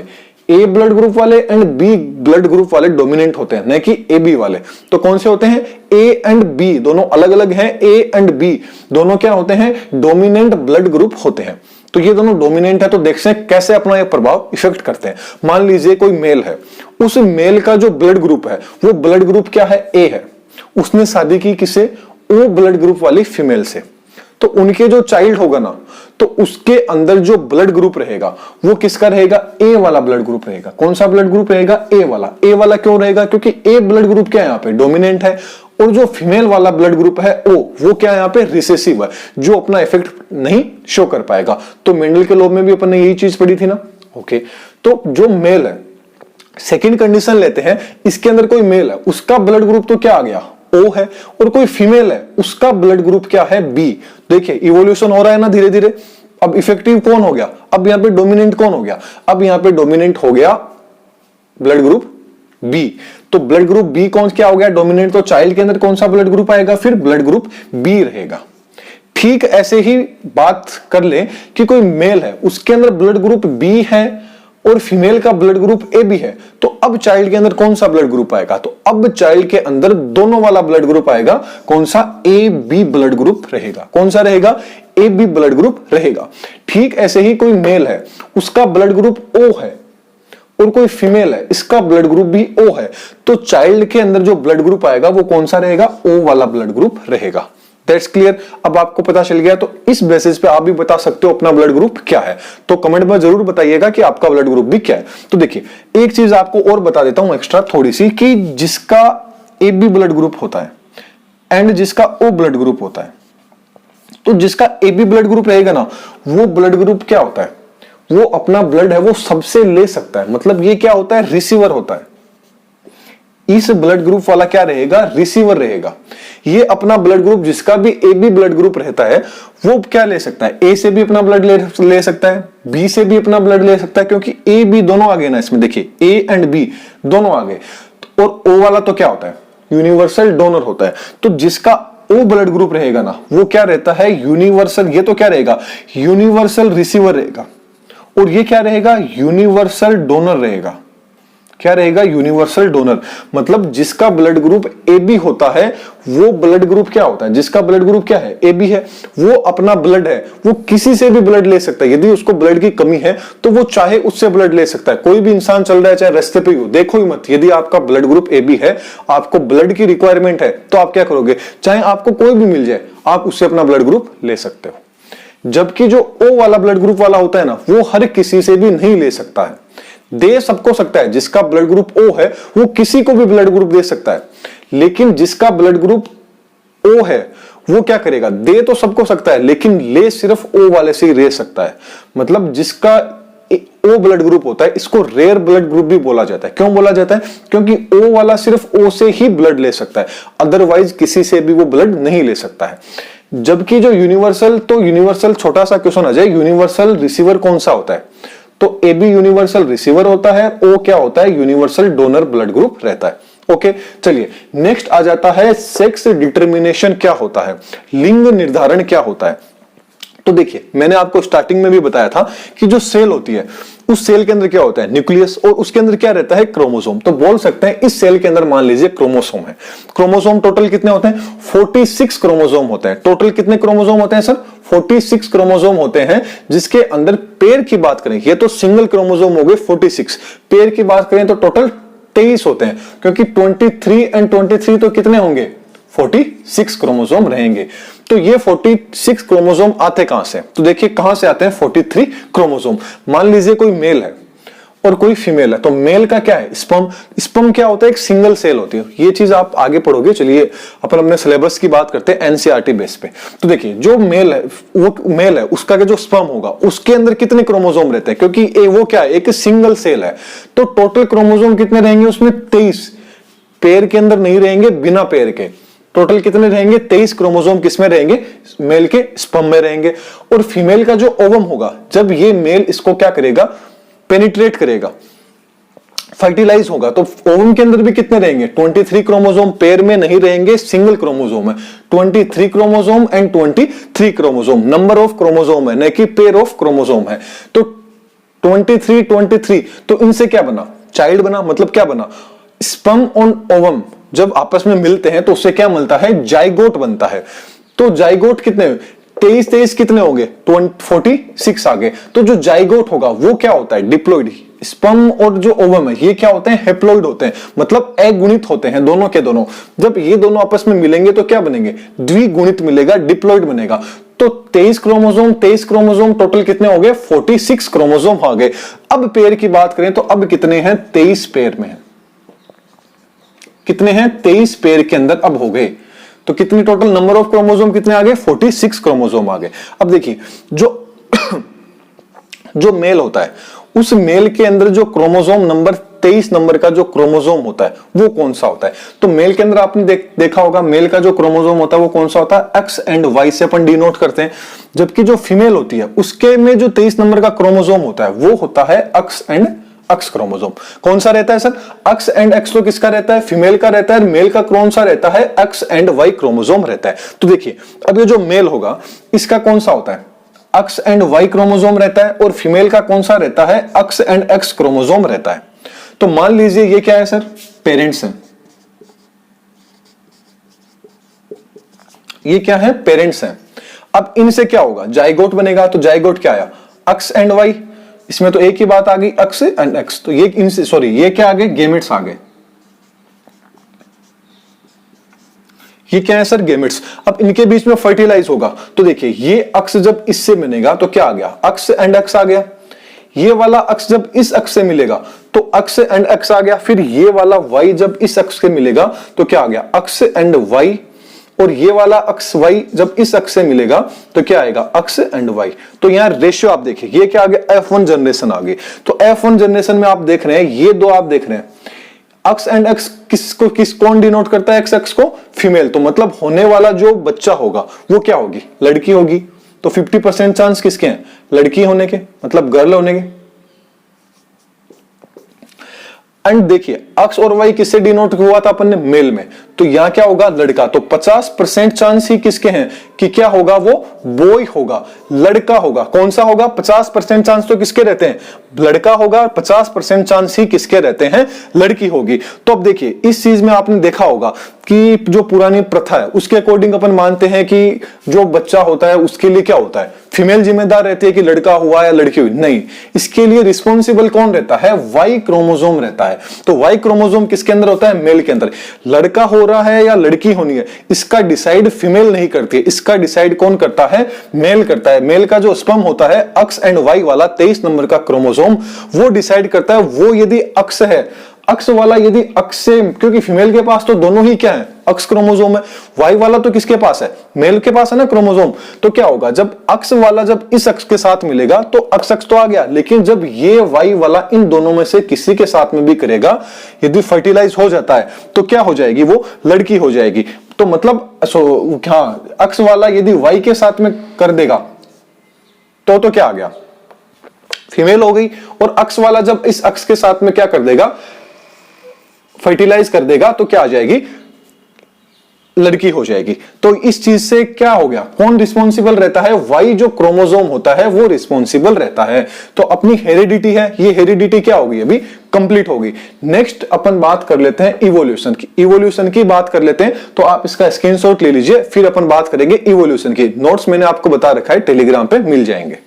ए ब्लड ग्रुप वाले एंड बी ब्लड ग्रुप वाले डोमिनेंट होते हैं, न कि ए बी वाले। तो कौन से होते हैं? ए एंड बी दोनों अलग अलग हैं। ए एंड बी दोनों क्या होते हैं? डोमिनेंट ब्लड ग्रुप होते हैं। तो ये दोनों डोमिनेंट है। तो देखते हैं कैसे अपना ये प्रभाव इफेक्ट करते हैं। मान लीजिए कोई मेल है, उस मेल का जो ब्लड ग्रुप है वो ब्लड ग्रुप क्या है? ए है। उसने शादी की किसे? ओ ब्लड ग्रुप वाली फीमेल से। तो उनके जो चाइल्ड होगा ना, तो उसके अंदर जो ब्लड ग्रुप रहेगा वो किसका रहेगा? ए वाला ब्लड ग्रुप रहेगा। कौन सा ब्लड ग्रुप रहेगा? ए वाला। ए वाला क्यों रहेगा? क्योंकि ए ब्लड ग्रुप क्या है? यहाँ पे डोमिनेंट है। और जो फीमेल वाला ब्लड ग्रुप है ओ, वो क्या यहाँ पे? रिसेसिव है, जो अपना इफेक्ट नहीं शो कर पाएगा। तो मेंडल के लॉ में भी अपन ने यही चीज पढ़ी थी ना। ओके, तो जो मेल है, सेकंड कंडीशन लेते हैं, इसके अंदर कोई मेल है, उसका ब्लड ग्रुप तो क्या आ गया? ओ है। और कोई फीमेल है, उसका ब्लड ग्रुप क्या है? बी। देखिए इवोल्यूशन हो रहा है ना धीरे धीरे। अब इफेक्टिव कौन हो गया? अब यहाँ पे डोमिनेंट कौन हो गया? अब यहाँ पे डोमिनेंट हो गया ब्लड ग्रुप बी। तो ब्लड ग्रुप बी कौन क्या हो गया? डोमिनेंट। तो चाइल्ड के अंदर कौन सा ब्लड ग्रुप आएगा? फिर ब्लड ग्रुप बी रहेगा। ठीक ऐसे ही बात कर ले कि कोई मेल है, उसके अंदर ब्लड ग्रुप बी है और फीमेल का ब्लड ग्रुप ए बी है। तो अब चाइल्ड के अंदर कौन सा ब्लड ग्रुप आएगा? तो अब चाइल्ड के अंदर दोनों वाला ब्लड ग्रुप आएगा। कौन सा? ए बी ब्लड ग्रुप रहेगा। कौन सा रहेगा? ए बी ब्लड ग्रुप रहेगा। ठीक ऐसे ही कोई मेल है, उसका ब्लड ग्रुप ओ है, और कोई फीमेल है, इसका ब्लड ग्रुप भी ओ है। तो चाइल्ड के अंदर जो ब्लड ग्रुप आएगा वो कौन सा रहेगा? ओ वाला ब्लड ग्रुप रहेगा। That's clear. अब आपको पता चल गया, तो इस बेसिस पे आप भी बता सकते हो अपना ब्लड ग्रुप क्या है। तो कमेंट में जरूर बताइएगा कि आपका ब्लड ग्रुप भी क्या है। तो देखिए, एक चीज आपको और बता देता हूं एक्स्ट्रा थोड़ी सी, कि जिसका ए बी ब्लड ग्रुप होता है एंड जिसका ओ ब्लड ग्रुप होता है, तो जिसका ए बी ब्लड ग्रुप रहेगा ना, वो ब्लड ग्रुप क्या होता है, वो अपना ब्लड है वो सबसे ले सकता है। मतलब ये क्या होता है, रिसीवर होता है। इस ब्लड ग्रुप वाला क्या रहेगा, रिसीवर रहेगा। ये अपना ब्लड ग्रुप, जिसका भी ए बी ब्लड ग्रुप रहता है, वो क्या ले सकता है, ए से भी अपना ब्लड ले सकता है, बी से भी अपना ब्लड ले सकता है, क्योंकि ए बी दोनों आ गए ना इसमें, देखिए ए एंड बी दोनों आ गए। और ओ वाला तो क्या होता है, यूनिवर्सल डोनर होता है। तो जिसका ओ ब्लड ग्रुप रहेगा ना, वो क्या रहता है, यूनिवर्सल। ये तो क्या रहेगा, यूनिवर्सल रिसीवर रहेगा। और ये क्या रहेगा, यूनिवर्सल डोनर रहेगा। क्या रहेगा, यूनिवर्सल डोनर। मतलब जिसका ब्लड ग्रुप ए बी होता है, वो ब्लड ग्रुप क्या होता है, जिसका ब्लड ग्रुप क्या है, ए बी है, वो अपना ब्लड है वो किसी से भी ब्लड ले सकता है। यदि उसको ब्लड की कमी है तो वो चाहे उससे ब्लड ले सकता है। कोई भी इंसान चल रहा है, चाहे रास्ते पे हो, देखो ही मत, यदि आपका ब्लड ग्रुप ए बी है, आपको ब्लड की रिक्वायरमेंट है, तो आप क्या करोगे, चाहे आपको कोई भी मिल जाए, आप उससे अपना ब्लड ग्रुप ले सकते हो। जबकि जो ओ वाला ब्लड ग्रुप वाला होता है ना, वो हर किसी से भी नहीं ले सकता है। दे सबको सकता है, जिसका ब्लड ग्रुप ओ है वो किसी को भी ब्लड ग्रुप दे सकता है, लेकिन जिसका ब्लड ग्रुप ओ है वो क्या करेगा, दे तो सबको सकता है, लेकिन ले सिर्फ ओ वाले से ही ले सकता है। मतलब जिसका ओ ब्लड ग्रुप होता है, इसको रेयर ब्लड ग्रुप भी बोला जाता है। क्यों बोला जाता है, क्योंकि ओ वाला सिर्फ ओ से ही ब्लड ले सकता है, अदरवाइज किसी से भी वो ब्लड नहीं ले सकता है। जबकि जो यूनिवर्सल, तो यूनिवर्सल छोटा सा क्वेश्चन आ जाए, यूनिवर्सल रिसीवर कौन सा होता है, तो ए बी यूनिवर्सल रिसीवर होता है, ओ क्या होता है, यूनिवर्सल डोनर ब्लड ग्रुप रहता है। ओके, चलिए नेक्स्ट आ जाता है सेक्स डिटर्मिनेशन क्या होता है, लिंग निर्धारण क्या होता है। तो देखिए, मैंने आपको स्टार्टिंग में भी बताया था कि जो सेल होती है, उस सेल के अंदर क्या होता है, न्यूक्लियस, और उसके अंदर क्या रहता है, क्रोमोसोम। तो बोल सकते हैं इस सेल के अंदर मान लीजिए क्रोमोसोम है। क्रोमोसोम टोटल कितने होते हैं, 46 क्रोमोसोम होते हैं। टोटल कितने क्रोमोसोम होते हैं सर, 46 क्रोमोसोम होते हैं। जिसके अंदर पेयर की बात करें, ये तो सिंगल क्रोमोसोम हो गए 46, पेयर की बात करें तो टोटल 23 होते हैं, क्योंकि 23 एंड 23 तो कितने होंगे, 46 क्रोमोसोम रहेंगे। तो ये 46 क्रोमोसोम आते कहां से, तो देखिए कहां से आते हैं 43 क्रोमोसोम। मान लीजिए कोई मेल है और कोई फीमेल है, तो मेल का क्या है, स्पर्म। स्पर्म क्या होता है, एक सिंगल सेल होती है। ये चीज आप आगे पढ़ोगे। चलिए अपन अपने सिलेबस की बात करते हैं एनसीईआरटी बेस पे। तो देखिए, जो मेल है, वो मेल है, उसका जो स्पर्म होगा, उसके अंदर कितने क्रोमोसोम रहते हैं, क्योंकि वो क्या है, एक सिंगल सेल है। तो टोटल क्रोमोसोम कितने रहेंगे उसमें, 23। पेयर के अंदर नहीं रहेंगे, बिना पेयर के। टोटल कितने रहेंगे, 23 क्रोमोसोम किसमें रहेंगे, मेल के स्पर्म में रहेंगे। और फीमेल का जो ओवम होगा, जब ये मेल इसको क्या करेगा, पेनिट्रेट करेगा, फर्टिलाइज होगा, तो ओवम के अंदर भी कितने रहेंगे, 23 क्रोमोसोम। पेयर में नहीं रहेंगे, सिंगल क्रोमोसोम है। 23 chromosome and 23 chromosome, number of chromosome है, न कि पेयर ऑफ क्रोमोसोम है। तो 23 तो इनसे क्या बना, चाइल्ड बना। मतलब क्या बना, स्पर्म और ओवम जब आपस में मिलते हैं तो उससे क्या मिलता है, जाइगोट बनता है। तो जाइगोट कितने, 23 कितने हो गए, 46 आ गए। तो जो जाइगोट होगा वो क्या होता है, डिप्लॉइड। स्पर्म और जो ओवम है ये क्या होते हैं, हेप्लॉइड होते हैं, मतलब अगुणित होते हैं दोनों के दोनों। जब ये दोनों आपस में मिलेंगे तो क्या बनेंगे, द्विगुणित मिलेगा, डिप्लॉइड बनेगा। तो 23 क्रोमोसोम टोटल कितने हो गए, 46 क्रोमोसोम आ गए। अब पेयर की बात करें तो अब कितने हैं, 23 पेयर में है। कितने हैं, 23 पेयर के अंदर अब हो गए। तो कितनी टोटल नंबर ऑफ क्रोमोसोम कितने आ गए, 46 क्रोमोसोम आ गए। अब देखिए, जो मेल होता है, उस मेल के अंदर जो क्रोमोसोम नंबर 23 नंबर का जो क्रोमोसोम होता है वो कौन सा होता है। तो मेल के अंदर आपने देखा होगा, मेल का जो क्रोमोसोम होता है वो कौन सा होता है, एक्स एंड वाई से अपन डिनोट करते हैं। जबकि जो फीमेल होती है उसके में जो 23 नंबर का क्रोमोसोम होता है वो होता है एक्स एंड एक्स क्रोमोसोम। कौन सा रहता है सर, एक्स एंड एक्स तो किसका रहता है, फीमेल का रहता है। मेल का कौन सा रहता है, एक्स एंड वाई क्रोमोसोम रहता है। तो देखिए, अब ये जो मेल होगा इसका कौन सा होता है, एक्स एंड वाई क्रोमोसोम रहता है। और फीमेल का कौन सा रहता है, एक्स एंड एक्स क्रोमोसोम रहता है। तो मान लीजिए ये क्या है सर, पेरेंट्स हैं। ये क्या है, पेरेंट्स हैं। अब इनसे क्या होगा, जाइगोट बनेगा। तो जाइगोट क्या आया, एक्स एंड वाई। इसमें तो एक ही बात आ गई, एक्स एंड एक्स। तो ये इनसे, सॉरी, ये क्या आ गए, गेमेट्स आ गए। ये क्या है सर? गेमेट्स। अब इनके बीच में फर्टिलाइज होगा तो देखिए ये अक्ष जब इससे मिलेगा तो क्या आ गया? अक्ष एंड अक्ष आ गया। ये वाला अक्ष जब इस अक्ष से मिलेगा तो अक्ष एंड अक्ष आ गया। फिर ये वाला y जब इस अक्ष से मिलेगा तो क्या आ गया? अक्ष एंड y। और ये वाला अक्ष y जब इस अक्ष से मिलेगा तो क्या आएगा? अक्ष एंड y। तो यहां रेशियो आप देखिए ये क्या आ गया? F1 जनरेशन आ गई। तो F1 जनरेशन में आप देख रहे हैं ये दो आप देख रहे हैं अक्ष एंड अक्ष किस कौन डिनोट करता है? एक्स अक्ष को फीमेल। तो मतलब होने वाला जो बच्चा होगा वो क्या होगी? लड़की होगी। तो 50% चांस किसके हैं? लड़की होने के, मतलब गर्ल होने के। एंड देखिए अक्स और वाई किससे डिनोट हुआ था अपन ने? मेल में। तो यहां क्या होगा? लड़का। तो 50% चांस ही किसके हैं कि क्या होगा? वो बॉय होगा, लड़का होगा। कौन सा होगा? 50% चांस तो किसके रहते हैं? लड़का होगा। 50% चांस ही किसके रहते हैं? लड़की होगी। तो अब देखिए इस चीज में आपने देखा होगा कि जो पुरानी प्रथा है उसके अकॉर्डिंग अपन मानते हैं कि जो बच्चा होता है उसके लिए क्या होता है? फीमेल जिम्मेदार रहती है कि लड़का हुआ या लड़की हुई? नहीं, इसके लिए रिस्पॉन्सिबल कौन रहता है? वाई क्रोमोसोम रहता है। तो वाई क्रोमोसोम किसके अंदर होता है? मेल के अंदर। लड़का हो रहा है या लड़की होनी है इसका डिसाइड फीमेल नहीं करती है, इसका डिसाइड कौन करता है? मेल करता है। मेल का जो स्पर्म होता है अक्स एंड वाई वाला 23 नंबर का क्रोमोसोम वो डिसाइड करता है। वो यदि अक्स है, अक्स वाला यदि अक्स से, क्योंकि फीमेल के पास तो दोनों ही क्या है? अक्स क्रोमोसोम है। वाई वाला तो किसके पास है? मेल के पास है ना क्रोमोसोम। तो क्या होगा? जब अक्स वाला जब इस अक्स के साथ मिलेगा तो अक्स अक्स तो आ गया, लेकिन जब ये वाई वाला इन दोनों में से किसी के साथ में भी करेगा, यदि फर्टिलाइज हो जाता है तो क्या हो जाएगी? वो लड़की हो जाएगी। तो मतलब अक्स वाला यदि वाई के साथ में कर देगा तो क्या आ गया? फीमेल हो गई। और अक्स वाला जब इस अक्स के साथ में क्या कर देगा? फर्टिलाइज कर देगा तो क्या आ जाएगी? लड़की हो जाएगी। तो इस चीज से क्या हो गया? कौन रिस्पॉन्सिबल रहता है? वाई जो क्रोमोसोम होता है वो रिस्पॉन्सिबल रहता है। तो अपनी हेरिडिटी है, ये हेरिडिटी क्या होगी? अभी कंप्लीट होगी। नेक्स्ट अपन बात कर लेते हैं इवोल्यूशन की। इवोल्यूशन की बात कर लेते हैं तो आप इसका स्क्रीनशॉट ले लीजिए, फिर अपन बात करेंगे इवोल्यूशन की। नोट्स मैंने आपको बता रखा है, टेलीग्राम पे मिल जाएंगे।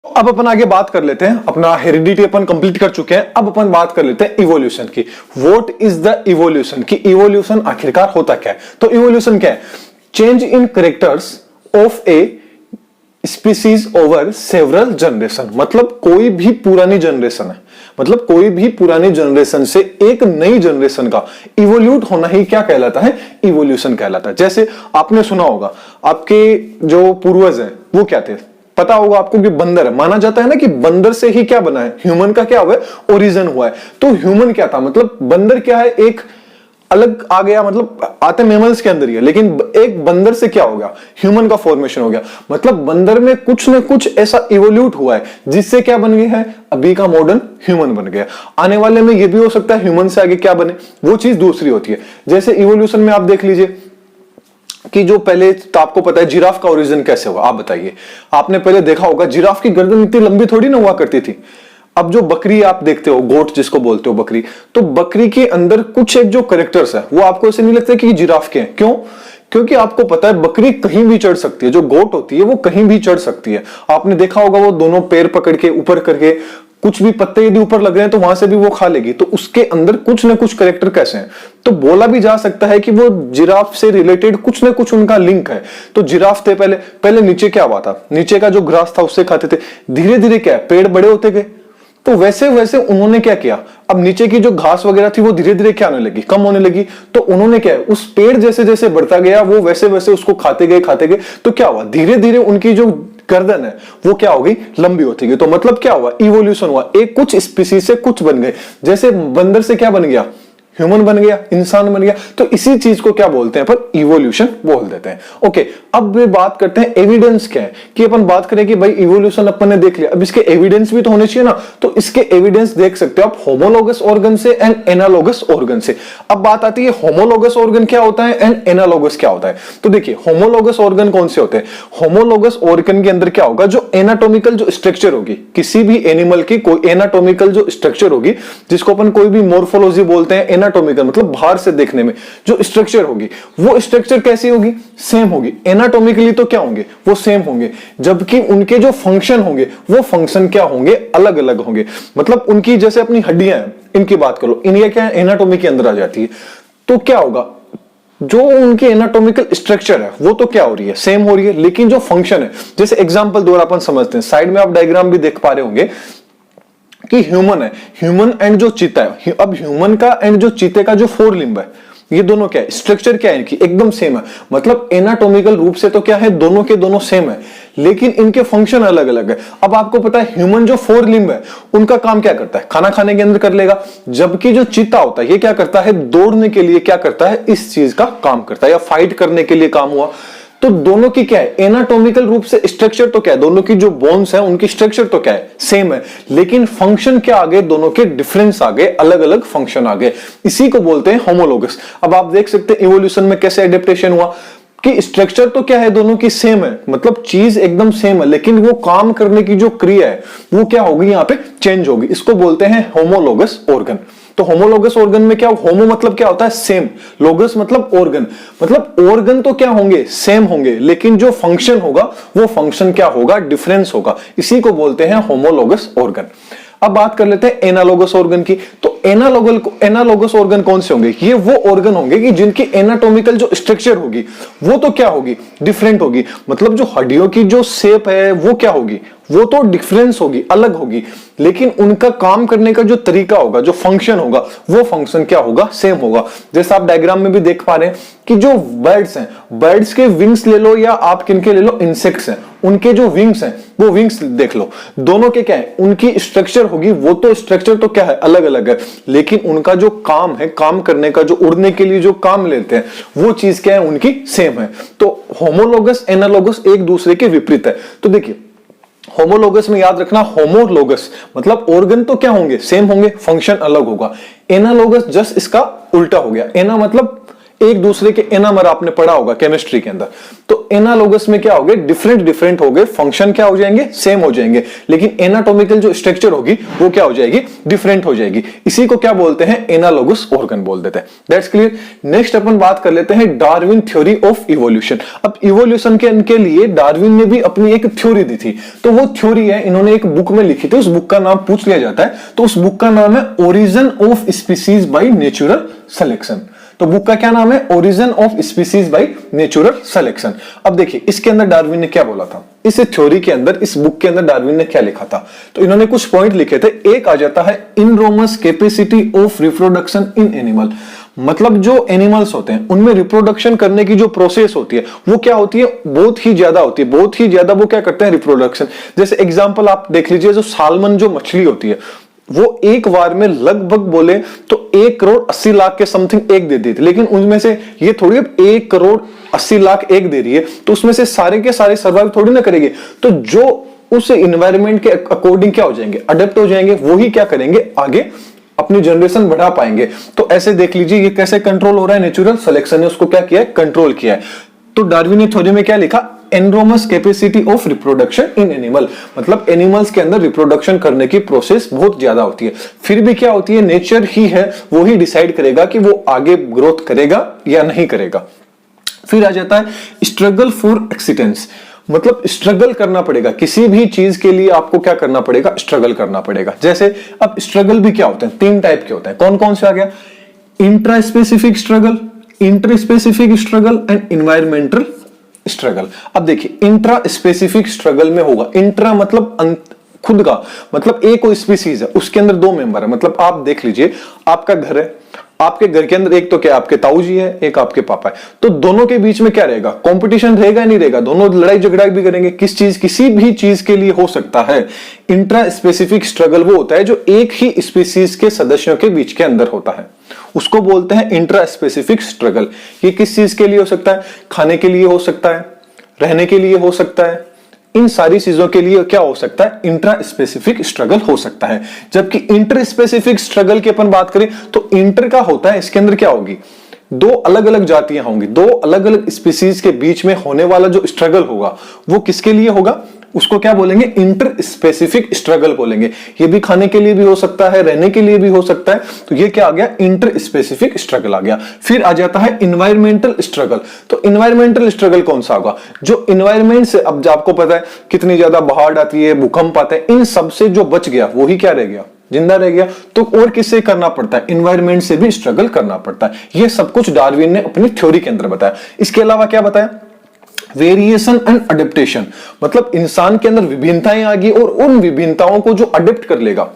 अब अपन आगे बात कर लेते हैं, अपना हेरिडिटी अपन कंप्लीट कर चुके हैं। अब अपन बात कर लेते हैं इवोल्यूशन की। What is the evolution? की इवोल्यूशन आखिरकार होता क्या है? तो इवोल्यूशन क्या है? Change in characters of a species over several generation. मतलब कोई भी पुरानी जनरेशन है, मतलब कोई भी पुरानी जनरेशन से एक नई जनरेशन का इवोल्यूट होना ही क्या कहलाता है? इवोल्यूशन कहलाता है। जैसे आपने सुना होगा आपके जो पूर्वज हैं वो क्या थे? पता होगा आपको कि बंदर है। माना जाता है ना कि बंदर से ही क्या बना है? ह्यूमन का क्या हुआ है? ओरिजिन हुआ है। तो ह्यूमन क्या था? मतलब बंदर क्या है? एक अलग आ गया, मतलब आते मैमल्स के अंदर ही है, लेकिन एक बंदर से क्या हो गया? ह्यूमन का फॉर्मेशन हो गया। मतलब बंदर में कुछ न कुछ ऐसा इवोल्यूट हुआ है जिससे क्या बन गया है? अभी का मॉडर्न ह्यूमन बन गया। आने वाले में यह भी हो सकता है ह्यूमन से आगे क्या बने, वो चीज दूसरी होती है। जैसे इवोल्यूशन में आप देख लीजिए कि जो पहले तो आपको पता है जिराफ का ओरिजिन कैसे हुआ? आप बताइए। आपने पहले देखा होगा जिराफ की गर्दन इतनी लंबी थोड़ी ना हुआ करती थी। अब जो बकरी आप देखते हो, गोट जिसको बोलते हो बकरी, तो बकरी के अंदर कुछ एक जो कैरेक्टर्स है वो आपको ऐसे नहीं लगता कि जिराफ के हैं। क्यों? क्योंकि आपको पता है बकरी कहीं भी चढ़ सकती है। जो गोट होती है वो कहीं भी चढ़ सकती है। आपने देखा होगा वो दोनों पैर पकड़ के ऊपर करके, कुछ भी पत्ते यदि ऊपर लग रहे हैं तो वहां से भी वो खा लेगी। तो उसके अंदर कुछ ना कुछ कैरेक्टर कैसे हैं, तो बोला भी जा सकता है कि वो जिराफ से रिलेटेड कुछ ना कुछ उनका लिंक है। तो जिराफ थे पहले नीचे क्या हुआ था? नीचे का जो ग्रास था उससे खाते थे। धीरे धीरे क्या है? पेड़ बड़े होते गए। तो वैसे वैसे उन्होंने क्या किया? अब नीचे की जो घास वगैरह थी वो धीरे धीरे क्या होने लगी? कम होने लगी। तो उन्होंने क्या है? उस पेड़ जैसे जैसे बढ़ता गया वो वैसे वैसे उसको खाते गए। तो क्या हुआ? धीरे धीरे उनकी जो गर्दन है वो क्या हो गई? लंबी होती गई। तो मतलब क्या हुआ? इवोल्यूशन हुआ। एक कुछ स्पीसीज से कुछ बन गए। जैसे बंदर से क्या बन गया? ह्यूमन बन गया, इंसान बन गया। तो इसी चीज को क्या बोलते हैं? पर इवोल्यूशन बोल देते हैं। ओके, अब वे बात करते हैं एविडेंस क्या है। कि अपन बात करें कि भाई इवोल्यूशन अपन ने देख लिया, अब इसके एविडेंस भी तो होने चाहिए ना। तो इसके एविडेंस देख सकते हो आप होमोलोगस ऑर्गन से एंड एनालोगस ऑर्गन से। अब बात आती है होमोलोगस ऑर्गन क्या होता है एंड एनालोगस क्या होता है। तो देखिए होमोलोगस ऑर्गन कौन से होते हैं? होमोलोगस ऑर्गन के अंदर क्या होगा? जो एनाटॉमिकल जो स्ट्रक्चर होगी किसी भी एनिमल की, कोई एनाटॉमिकल जो स्ट्रक्चर होगी, जिसको अपन कोई भी मोर्फोलॉजी बोलते हैं, एनाटॉमिकल मतलब बाहर से देखने में जो स्ट्रक्चर होगी, वो स्ट्रक्चर कैसी होगी? सेम होगी। एनाटॉमिकली तो क्या होंगे? वो सेम होंगे, जबकि उनके जो फंक्शन होंगे वो फंक्शन क्या होंगे? अलग अलग होंगे। मतलब उनकी जैसे अपनी हड्डियां हैं, इनकी बात करो, इनके क्या एनाटॉमी के अंदर आ जाती है। तो क्या होगा, जो उनकी एनाटॉमिकल स्ट्रक्चर है वो तो क्या हो रही है, सेम हो रही है, लेकिन जो फंक्शन है, जैसे एग्जांपल द्वारा अपन समझते हैं, साइड में आप डायग्राम भी देख पा रहे होंगे कि ह्यूमन है, ह्यूमन एंड जो चीता है, अब ह्यूमन का एंड जो चीते का जो फोर लिम्ब है, ये दोनों क्या है, स्ट्रक्चर क्या है इनकी, एकदम सेम है। मतलब एनाटॉमिकल रूप से तो क्या है, दोनों के दोनों सेम है, लेकिन इनके फंक्शन अलग अलग है। अब आपको पता है ह्यूमन जो फोर लिम्ब है उनका काम क्या करता है, खाना खाने के अंदर कर लेगा, जबकि जो चीता होता है ये क्या करता है, दौड़ने के लिए क्या करता है, इस चीज का काम करता है, या फाइट करने के लिए काम हुआ। तो दोनों की क्या है, एनाटॉमिकल रूप से स्ट्रक्चर तो क्या है, दोनों की जो बोन्स है उनकी स्ट्रक्चर तो क्या है, सेम है, लेकिन फंक्शन क्या आ गए, दोनों के डिफरेंस आ गए, अलग अलग फंक्शन आ गए, इसी को बोलते हैं होमोलोगस। अब आप देख सकते हैं इवोल्यूशन में कैसे एडेप्टेशन हुआ कि स्ट्रक्चर तो क्या है, दोनों की सेम है, मतलब चीज एकदम सेम है, लेकिन वो काम करने की जो क्रिया है वो क्या होगी, यहां पे चेंज होगी, इसको बोलते हैं होमोलोगस ऑर्गन। तो होमोलोगस ऑर्गन में क्या, होमो मतलब क्या होता है, सेम, लोगस मतलब ऑर्गन, मतलब ऑर्गन तो क्या होंगे, सेम होंगे, लेकिन जो फंक्शन होगा वो फंक्शन क्या होगा, डिफरेंस होगा, इसी को बोलते हैं होमोलोगस ऑर्गन। अब बात कर लेते हैं एनालोगस ऑर्गन की। तो एनालोगस ऑर्गन कौन से होंगे, ये वो ऑर्गन होंगे कि जिनकी एनाटॉमिकल जो स्ट्रक्चर होगी वो तो क्या होगी, डिफरेंट होगी, मतलब जो हड्डियों की जो शेप है वो क्या होगी, वो तो डिफरेंस होगी, अलग होगी, लेकिन उनका काम करने का जो तरीका होगा, जो फंक्शन होगा, वो फंक्शन क्या होगा, सेम होगा। जैसे आप डायग्राम में भी देख पा रहे हैं कि जो बर्ड्स हैं, बर्ड्स के विंग्स ले लो या आप किनके ले लो, इंसेक्ट्स हैं, उनके जो विंग्स हैं वो विंग्स देख लो, दोनों के क्या है, उनकी स्ट्रक्चर होगी, वो तो स्ट्रक्चर तो क्या है, अलग अलग है, लेकिन उनका जो काम है, काम करने का, जो उड़ने के लिए जो काम लेते हैं वो चीज क्या है, उनकी सेम है। तो होमोलोगस एनालोगस एक दूसरे के विपरीत है। तो देखिए होमोलोगस में याद रखना, होमोलोगस मतलब ऑर्गन तो क्या होंगे, सेम होंगे, फंक्शन अलग होगा। एनालोगस जस्ट इसका उल्टा हो गया, एना मतलब एक दूसरे के एनामर आपने पढ़ा होगा केमिस्ट्री के अंदर। तो एनालोगस में क्या हो गए, डिफरेंट हो गए, फंक्शन क्या हो जाएंगे, सेम हो जाएंगे, लेकिन एनाटॉमिकल जो स्ट्रक्चर होगी वो क्या हो जाएगी, डिफरेंट हो जाएगी, इसी को क्या बोलते हैं, एनालोगस ऑर्गन बोल देते हैं। That's clear. नेक्स्ट अपन बात कर लेते हैं डार्विन थ्योरी ऑफ इवोल्यूशन। अब इवोल्यूशन के लिए डार्विन ने भी अपनी एक थ्योरी दी थी, तो वो थ्योरी है, इन्होंने एक बुक में लिखी थी, उस बुक का नाम पूछ लिया जाता है, तो उस बुक का नाम है origin of species by natural selection. तो बुक का क्या नाम है, origin of species by natural selection. अब देखिए इसके अंदर डार्विन ने क्या बोला था, इस थ्योरी के अंदर, इस बुक के अंदर डार्विन ने क्या लिखा था, तो इन्होंने कुछ पॉइंट लिखे थे। एक आ जाता है enormous capacity of reproduction in animal, मतलब जो एनिमल्स होते हैं उनमें रिप्रोडक्शन करने की जो प्रोसेस होती है वो क्या होती है, बहुत ही ज्यादा होती है, बहुत ही ज्यादा वो क्या करते हैं, रिप्रोडक्शन। जैसे एग्जांपल आप देख लीजिए, जो सालमन जो मछली होती है वो एक बार में लगभग बोले तो 1,80,00,000 के समथिंग एग दे दी थी, लेकिन उनमें से ये थोड़ी 1,80,00,000 एग दे रही है, तो उसमें से सारे के सारे सर्वाइव थोड़ी ना करेंगे, तो जो उस इन्वायरमेंट के अकॉर्डिंग क्या हो जाएंगे, अडेप्ट हो जाएंगे, वो ही क्या करेंगे, आगे अपनी जनरेशन बढ़ा पाएंगे। तो ऐसे देख लीजिए ये कैसे कंट्रोल हो रहा है, नेचुरल सिलेक्शन ने उसको क्या किया है, कंट्रोल किया है। तो डार्विन ने थ्योरी में क्या लिखा, enormous capacity of reproduction in animal, मतलब एनिमल्स के अंदर रिप्रोडक्शन करने की प्रोसेस बहुत ज्यादा होती है, फिर भी क्या होती है, नेचर ही है वो ही डिसाइड करेगा कि वो आगे ग्रोथ करेगा या नहीं करेगा। फिर आ जाता है स्ट्रगल फॉर एक्सिस्टेंस, मतलब स्ट्रगल करना पड़ेगा, किसी भी चीज के लिए आपको क्या करना पड़ेगा, स्ट्रगल करना पड़ेगा। जैसे अब स्ट्रगल भी क्या होते हैं, 3 टाइप के होते हैं, कौन कौन से आ गया, intra specific struggle, inter specific struggle and environmental struggle. अब देखिए इंट्रा स्पेसिफिक स्ट्रगल में होगा, इंट्रा मतलब खुद का, मतलब एक कोई स्पीसीज है उसके अंदर 2 मेंबर है, मतलब आप देख लीजिए आपका घर है, आपके घर के अंदर एक तो क्या आपके ताऊ जी है, एक आपके पापा है, तो दोनों के बीच में क्या रहेगा, कंपटीशन रहेगा नहीं रहेगा, दोनों लड़ाई झगड़ा भी करेंगे, किस चीज, किसी भी चीज के लिए हो सकता है। इंट्रा स्पेसिफिक स्ट्रगल वो होता है जो एक ही स्पीसीज के सदस्यों के बीच के अंदर होता है, उसको बोलते हैं इंट्रा स्पेसिफिक स्ट्रगल। ये किस चीज के लिए हो सकता है, खाने के लिए हो सकता है, रहने के लिए हो सकता है, इन सारी चीजों के लिए क्या हो सकता है, इंट्रा स्पेसिफिक स्ट्रगल हो सकता है। जबकि इंटर स्पेसिफिक स्ट्रगल की अपन बात करें तो इंटर का होता है, इसके अंदर क्या होगी, 2 अलग अलग जातियां होंगी, 2 अलग अलग स्पीसीज के बीच में होने वाला जो स्ट्रगल होगा वो किसके लिए होगा, उसको क्या बोलेंगे, इंटर स्पेसिफिक स्ट्रगल बोलेंगे। ये भी खाने के लिए भी हो सकता है, रहने के लिए भी हो सकता है, तो ये क्या आ गया, इंटर स्पेसिफिक स्ट्रगल आ गया। फिर आ जाता है इन्वायरमेंटल स्ट्रगल। तो इन्वायरमेंटल स्ट्रगल कौन सा होगा, जो इन्वायरमेंट से, अब आपको पता है कितनी ज्यादा बाढ़ आती है, भूकंप आते हैं, इन सब से जो बच गया वो ही क्या रह गया, जिंदा रह गया। तो और किससे करना पड़ता है, इन्वायरमेंट से भी स्ट्रगल करना पड़ता है। ये सब कुछ डार्विन ने अपनी थ्योरी के अंदर बताया। इसके अलावा क्या बताया, वेरिएशन एंड अडेप्टेशन, मतलब इंसान के अंदर विभिन्नताएं आ गई और उन विभिन्नताओं को जो अडेप्ट कर लेगा,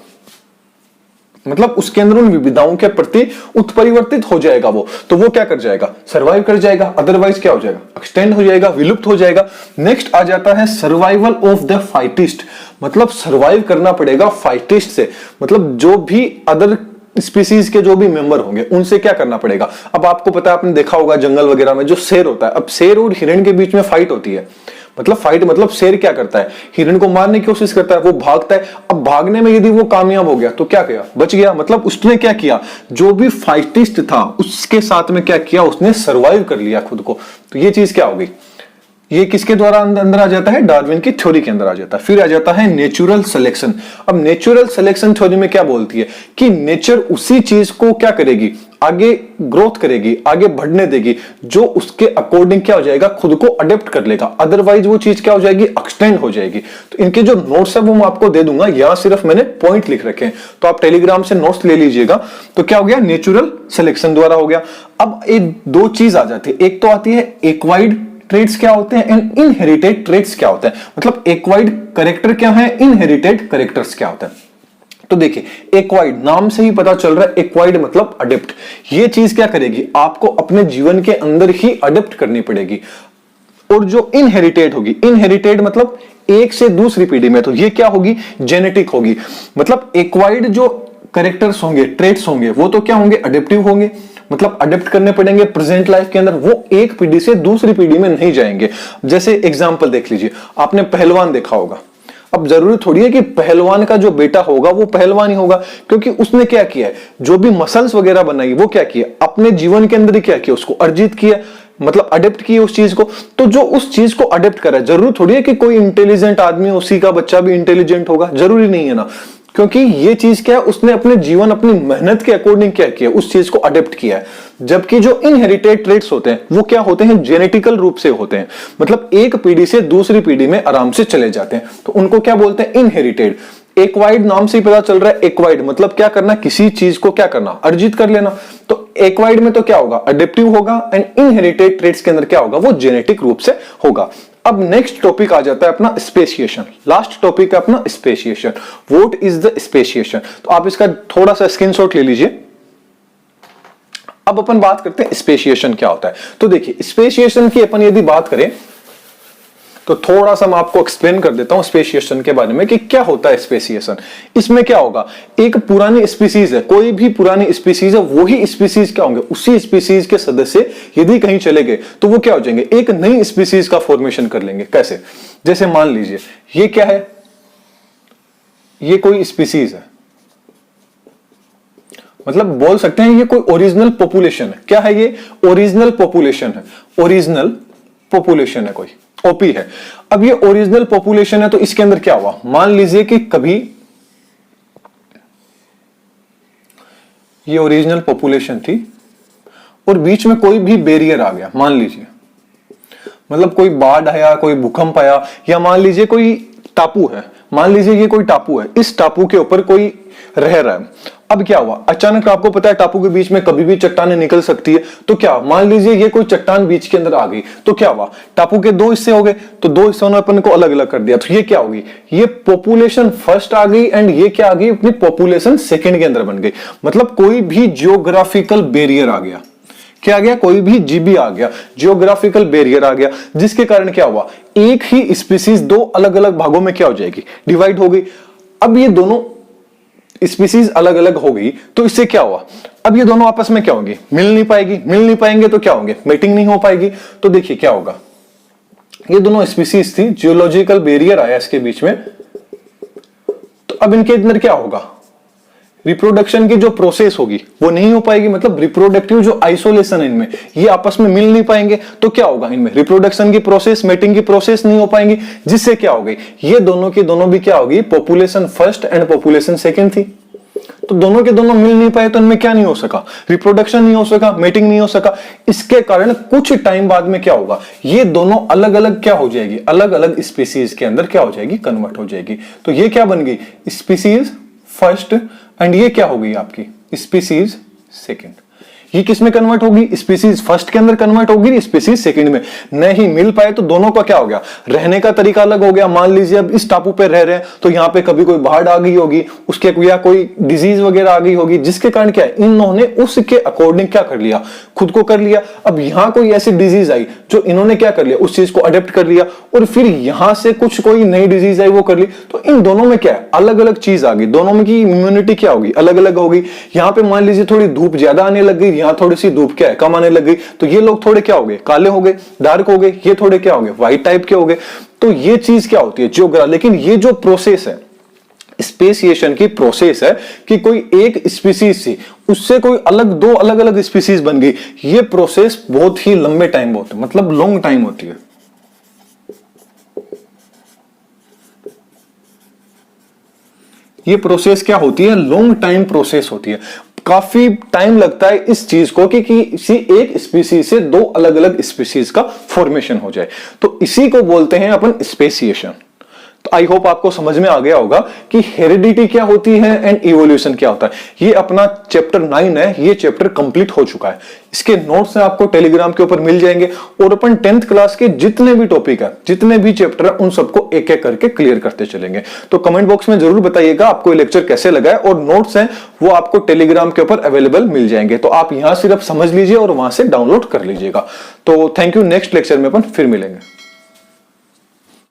मतलब उसके अंदर उन विविधताओं के प्रति उत्परिवर्तित हो जाएगा वो, तो वो क्या कर जाएगा, सरवाइव कर जाएगा। अदरवाइज क्या हो जाएगा, एक्सटेंड हो जाएगा, विलुप्त हो जाएगा। नेक्स्ट आ जाता है सर्वाइवल ऑफ द फाइटिस्ट, मतलब सरवाइव करना पड़ेगा फाइटिस्ट से, मतलब जो भी अदर स्पीसीज के जो भी मेंबर होंगे उनसे क्या करना पड़ेगा। अब आपको पता है, आपने देखा होगा जंगल वगैरह में जो शेर होता है, अब शेर और हिरण के बीच में फाइट होती है, मतलब फाइट मतलब शेर क्या करता है, हिरण को मारने की कोशिश करता है, वो भागता है। अब भागने में यदि वो कामयाब हो गया तो क्या किया, बच गया, मतलब उसने क्या किया, जो भी फाइटिस्ट था उसके साथ में क्या किया, उसने सरवाइव कर लिया खुद को। तो ये चीज क्या होगी, ये किसके द्वारा अंदर आ जाता है, डार्विन की थ्योरी के अंदर आ जाता है। फिर आ जाता है नेचुरल सिलेक्शन। अब नेचुरल सिलेक्शन थ्योरी में क्या बोलती है कि नेचर उसी चीज को क्या करेगी, आगे ग्रोथ करेगी, आगे बढ़ने देगी जो उसके अकॉर्डिंग क्या हो जाएगा, खुद को अडेप्ट कर लेगा। अदरवाइज वो चीज क्या हो जाएगी, एक्सटेंड हो जाएगी। तो इनके जो नोट्स है वो मैं आपको दे दूंगा, यहां सिर्फ मैंने पॉइंट लिख रखे हैं, तो आप टेलीग्राम से नोट्स ले लीजिएगा। तो क्या हो गया, नेचुरल सिलेक्शन द्वारा हो गया। अब एक दो चीज आ जाती है, एक तो आती है एक्वायर्ड ट्रेट्स क्या होते हैं एंड इनहेरिटेड ट्रेट्स क्या होते हैं, मतलब एक्वायर्ड कैरेक्टर क्या है, इनहेरिटेड कैरेक्टर्स क्या होते हैं। तो देखिए, एक्वायर्ड नाम से ही पता चल रहा है, एक्वायर्ड मतलब अडेप्ट। ये चीज क्या करेगी, आपको अपने जीवन के अंदर ही अडेप्ट करनी पड़ेगी। और जो इनहेरिटेड होगी, इनहेरिटेड मतलब एक से दूसरी पीढ़ी में, तो ये क्या होगी, जेनेटिक होगी। मतलब एक्वायर्ड जो कैरेक्टर्स होंगे, ट्रेट्स होंगे, वो तो क्या होंगे, अडेप्टिव होंगे, मतलब अडेप्ट करने पड़ेंगे प्रेजेंट लाइफ के अंदर, वो एक पीढ़ी से दूसरी पीढ़ी में नहीं जाएंगे। जैसे एग्जांपल देख लीजिए, आपने पहलवान देखा होगा। अब जरूरी थोड़ी है कि पहलवान का जो बेटा होगा वो पहलवान ही होगा, क्योंकि उसने क्या किया है, जो भी मसल्स वगैरह बनाई वो क्या किया, अपने जीवन के अंदर ही क्या किया, उसको अर्जित किया, मतलब अडेप्ट किया उस चीज को। तो जो उस चीज को अडेप्ट करा, जरूरी थोड़ी है कि कोई इंटेलिजेंट आदमी उसी का बच्चा भी इंटेलिजेंट होगा, जरूरी नहीं है ना, क्योंकि ये चीज क्या है, उसने अपने जीवन अपनी मेहनत के अकॉर्डिंग क्या किया, उस चीज को अडेप्ट किया है। जबकि जो इनहेरिटेड ट्रेट्स होते हैं वो क्या होते हैं, जेनेटिकल रूप से होते हैं, मतलब एक पीढ़ी से दूसरी पीढ़ी में आराम से चले जाते हैं, तो उनको क्या बोलते हैं, इनहेरिटेड। एक्वायर्ड नाम से ही पता चल रहा है, एक्वायर्ड मतलब क्या करना, किसी चीज को क्या करना, अर्जित कर लेना। तो एक्वायर्ड में तो क्या होगा, अडेप्टिव होगा, एंड इनहेरिटेड ट्रेट्स के अंदर क्या होगा, वो जेनेटिक रूप से होगा। अब नेक्स्ट टॉपिक आ जाता है अपना स्पेशिएशन, लास्ट टॉपिक है अपना speciation. What is the speciation, तो आप इसका थोड़ा सा स्क्रीनशॉट ले लीजिए। अब अपन बात करते हैं स्पेशिएशन क्या होता है। तो देखिए, स्पेशिएशन की अपन यदि बात करें तो थोड़ा सा मैं आपको एक्सप्लेन कर देता हूं स्पेशिएशन के बारे में कि क्या होता है स्पेशिएशन। इसमें क्या होगा, एक पुरानी स्पीसीज है, कोई भी पुरानी स्पीसीज है, वही स्पीसीज क्या होंगे, उसी स्पीसीज के सदस्य यदि कहीं चले गए तो वो क्या हो जाएंगे, एक नई स्पीसीज का फॉर्मेशन कर लेंगे। कैसे, जैसे मान लीजिए ये क्या है, ये कोई स्पीसीज है, मतलब बोल सकते हैं ये कोई ओरिजिनल पॉपुलेशन है। क्या है ये, ओरिजिनल पॉपुलेशन है, ओरिजिनल पॉपुलेशन है, कोई ओपी है। अब ये ओरिजिनल पॉपुलेशन है, तो इसके अंदर क्या हुआ, मान लीजिए कि कभी ये ओरिजिनल पॉपुलेशन थी और बीच में कोई भी बैरियर आ गया, मान लीजिए, मतलब कोई बाढ़ आया, कोई भूकंप आया, या मान लीजिए कोई टापू है, मान लीजिए ये कोई टापू है, इस टापू के ऊपर कोई रह रहा है। अब क्या हुआ, अचानक आपको पता है टापू के बीच में कभी भी चट्टानें निकल सकती है, तो क्या, मान लीजिए ये कोई चट्टान बीच के अंदर आ गई, तो क्या हुआ, टापू के दो हिस्से हो गए, तो दो हिस्सों ने अपन को अलग अलग कर दिया, तो ये क्या होगी, ये पॉपुलेशन फर्स्ट आ गई, एंड ये क्या आ गई, अपनी पॉपुलेशन सेकंड के अंदर बन गई। मतलब कोई भी जियोग्राफिकल बैरियर आ गया, क्या आ गया, कोई भी जीबी आ गया, जियोग्राफिकल बैरियर आ गया, जिसके कारण क्या हुआ, एक ही स्पीसीज दो अलग अलग भागों में क्या हो जाएगी, डिवाइड हो गई। अब ये दोनों स्पीसीज अलग अलग हो गई, तो इससे क्या हुआ, अब ये दोनों आपस में क्या होंगी, मिल नहीं पाएगी, मिल नहीं पाएंगे तो क्या होंगे, मेटिंग नहीं हो पाएगी। तो देखिए क्या होगा, ये दोनों स्पीसीज थी, जियोलॉजिकल बैरियर आया इसके बीच में, तो अब इनके अंदर क्या होगा, रिप्रोडक्शन की जो प्रोसेस होगी वो नहीं हो पाएगी, मतलब रिप्रोडक्टिव जो आइसोलेशन है इनमें, ये आपस में मिल नहीं पाएंगे, तो क्या होगा, इनमें रिप्रोडक्शन की प्रोसेस, मेटिंग की प्रोसेस नहीं हो पाएंगी, जिससे क्या हो गई, ये दोनों की दोनों भी क्या होगी, population first and population second थी, तो दोनों के दोनों मिल नहीं पाए, तो इनमें क्या नहीं हो सका, रिप्रोडक्शन नहीं हो सका, मेटिंग नहीं हो सका। इसके कारण कुछ टाइम बाद में क्या होगा, ये दोनों अलग अलग क्या हो जाएगी, अलग अलग स्पीसीज के अंदर क्या हो जाएगी, कन्वर्ट हो जाएगी। तो ये क्या बन गई, स्पीसीज फर्स्ट एंड ये क्या हो गई आपकी स्पीसीज सेकंड। ये किस में कन्वर्ट होगी? स्पीसीज फर्स्ट के अंदर कन्वर्ट होगी, स्पीसीज सेकंड में। नहीं मिल पाए तो दोनों का क्या हो गया? रहने का तरीका अलग हो गया। मान लीजिए अब इस टापू पे रह रहे हैं तो यहाँ पे कभी कोई बाढ़ आ गई होगी, उसके या कोई डिजीज वगैरह आ गई होगी, जिसके कारण क्या है, इन्होंने उसके अकॉर्डिंग क्या कर लिया, खुद को कर लिया। अब यहाँ कोई ऐसी डिजीज आई जो इन्होंने क्या कर लिया, उस चीज को अडेप्ट कर लिया, और फिर यहां से कुछ कोई नई डिजीज आई वो कर ली। तो इन दोनों में क्या है, अलग अलग चीज आ गई, दोनों में की इम्यूनिटी क्या होगी, अलग अलग होगी। यहाँ पे मान लीजिए थोड़ी धूप ज्यादा आने लग गई, यहाँ थोड़ी सी धूप क्या है, कम आने लग गई, तो ये लोग थोड़े क्या हो गए, काले हो गए, डार्क हो गए, ये थोड़े क्या हो गए, व्हाइट टाइप के हो गए। तो ये चीज क्या होती है, जियोग्राफी। लेकिन ये जो प्रोसेस है, स्पेसिएशन की प्रोसेस है कि कोई एक स्पीसीज से उससे कोई अलग दो अलग अलग स्पीसीज बन गई, ये प्रोसेस बहुत ही लंबे टाइम होते हैं, मतलब लॉन्ग टाइम होती है। ये प्रोसेस क्या होती है, लॉन्ग टाइम प्रोसेस होती है। काफी टाइम लगता है इस चीज को कि किसी एक स्पीसीज से दो अलग अलग स्पीसीज का फॉर्मेशन हो जाए। तो इसी को बोलते हैं अपन स्पेसिएशन। तो आई होप आपको समझ में आ गया होगा कि हेरिडिटी क्या होती है एंड इवोल्यूशन क्या होता है। ये अपना चैप्टर 9 है, ये चैप्टर कंप्लीट हो चुका है। इसके नोट्स हैं आपको टेलीग्राम के ऊपर मिल जाएंगे, और अपन 10th क्लास के जितने भी टॉपिक है, जितने भी चैप्टर है, उन सबको एक एक करके क्लियर करते चलेंगे। तो कमेंट बॉक्स में जरूर बताइएगा आपको ये लेक्चर कैसे लगा है, और नोट्स हैं वो आपको टेलीग्राम के ऊपर अवेलेबल मिल जाएंगे। तो आप यहां सिर्फ समझ लीजिए और वहां से डाउनलोड कर लीजिएगा। तो थैंक यू, नेक्स्ट लेक्चर में अपन फिर मिलेंगे।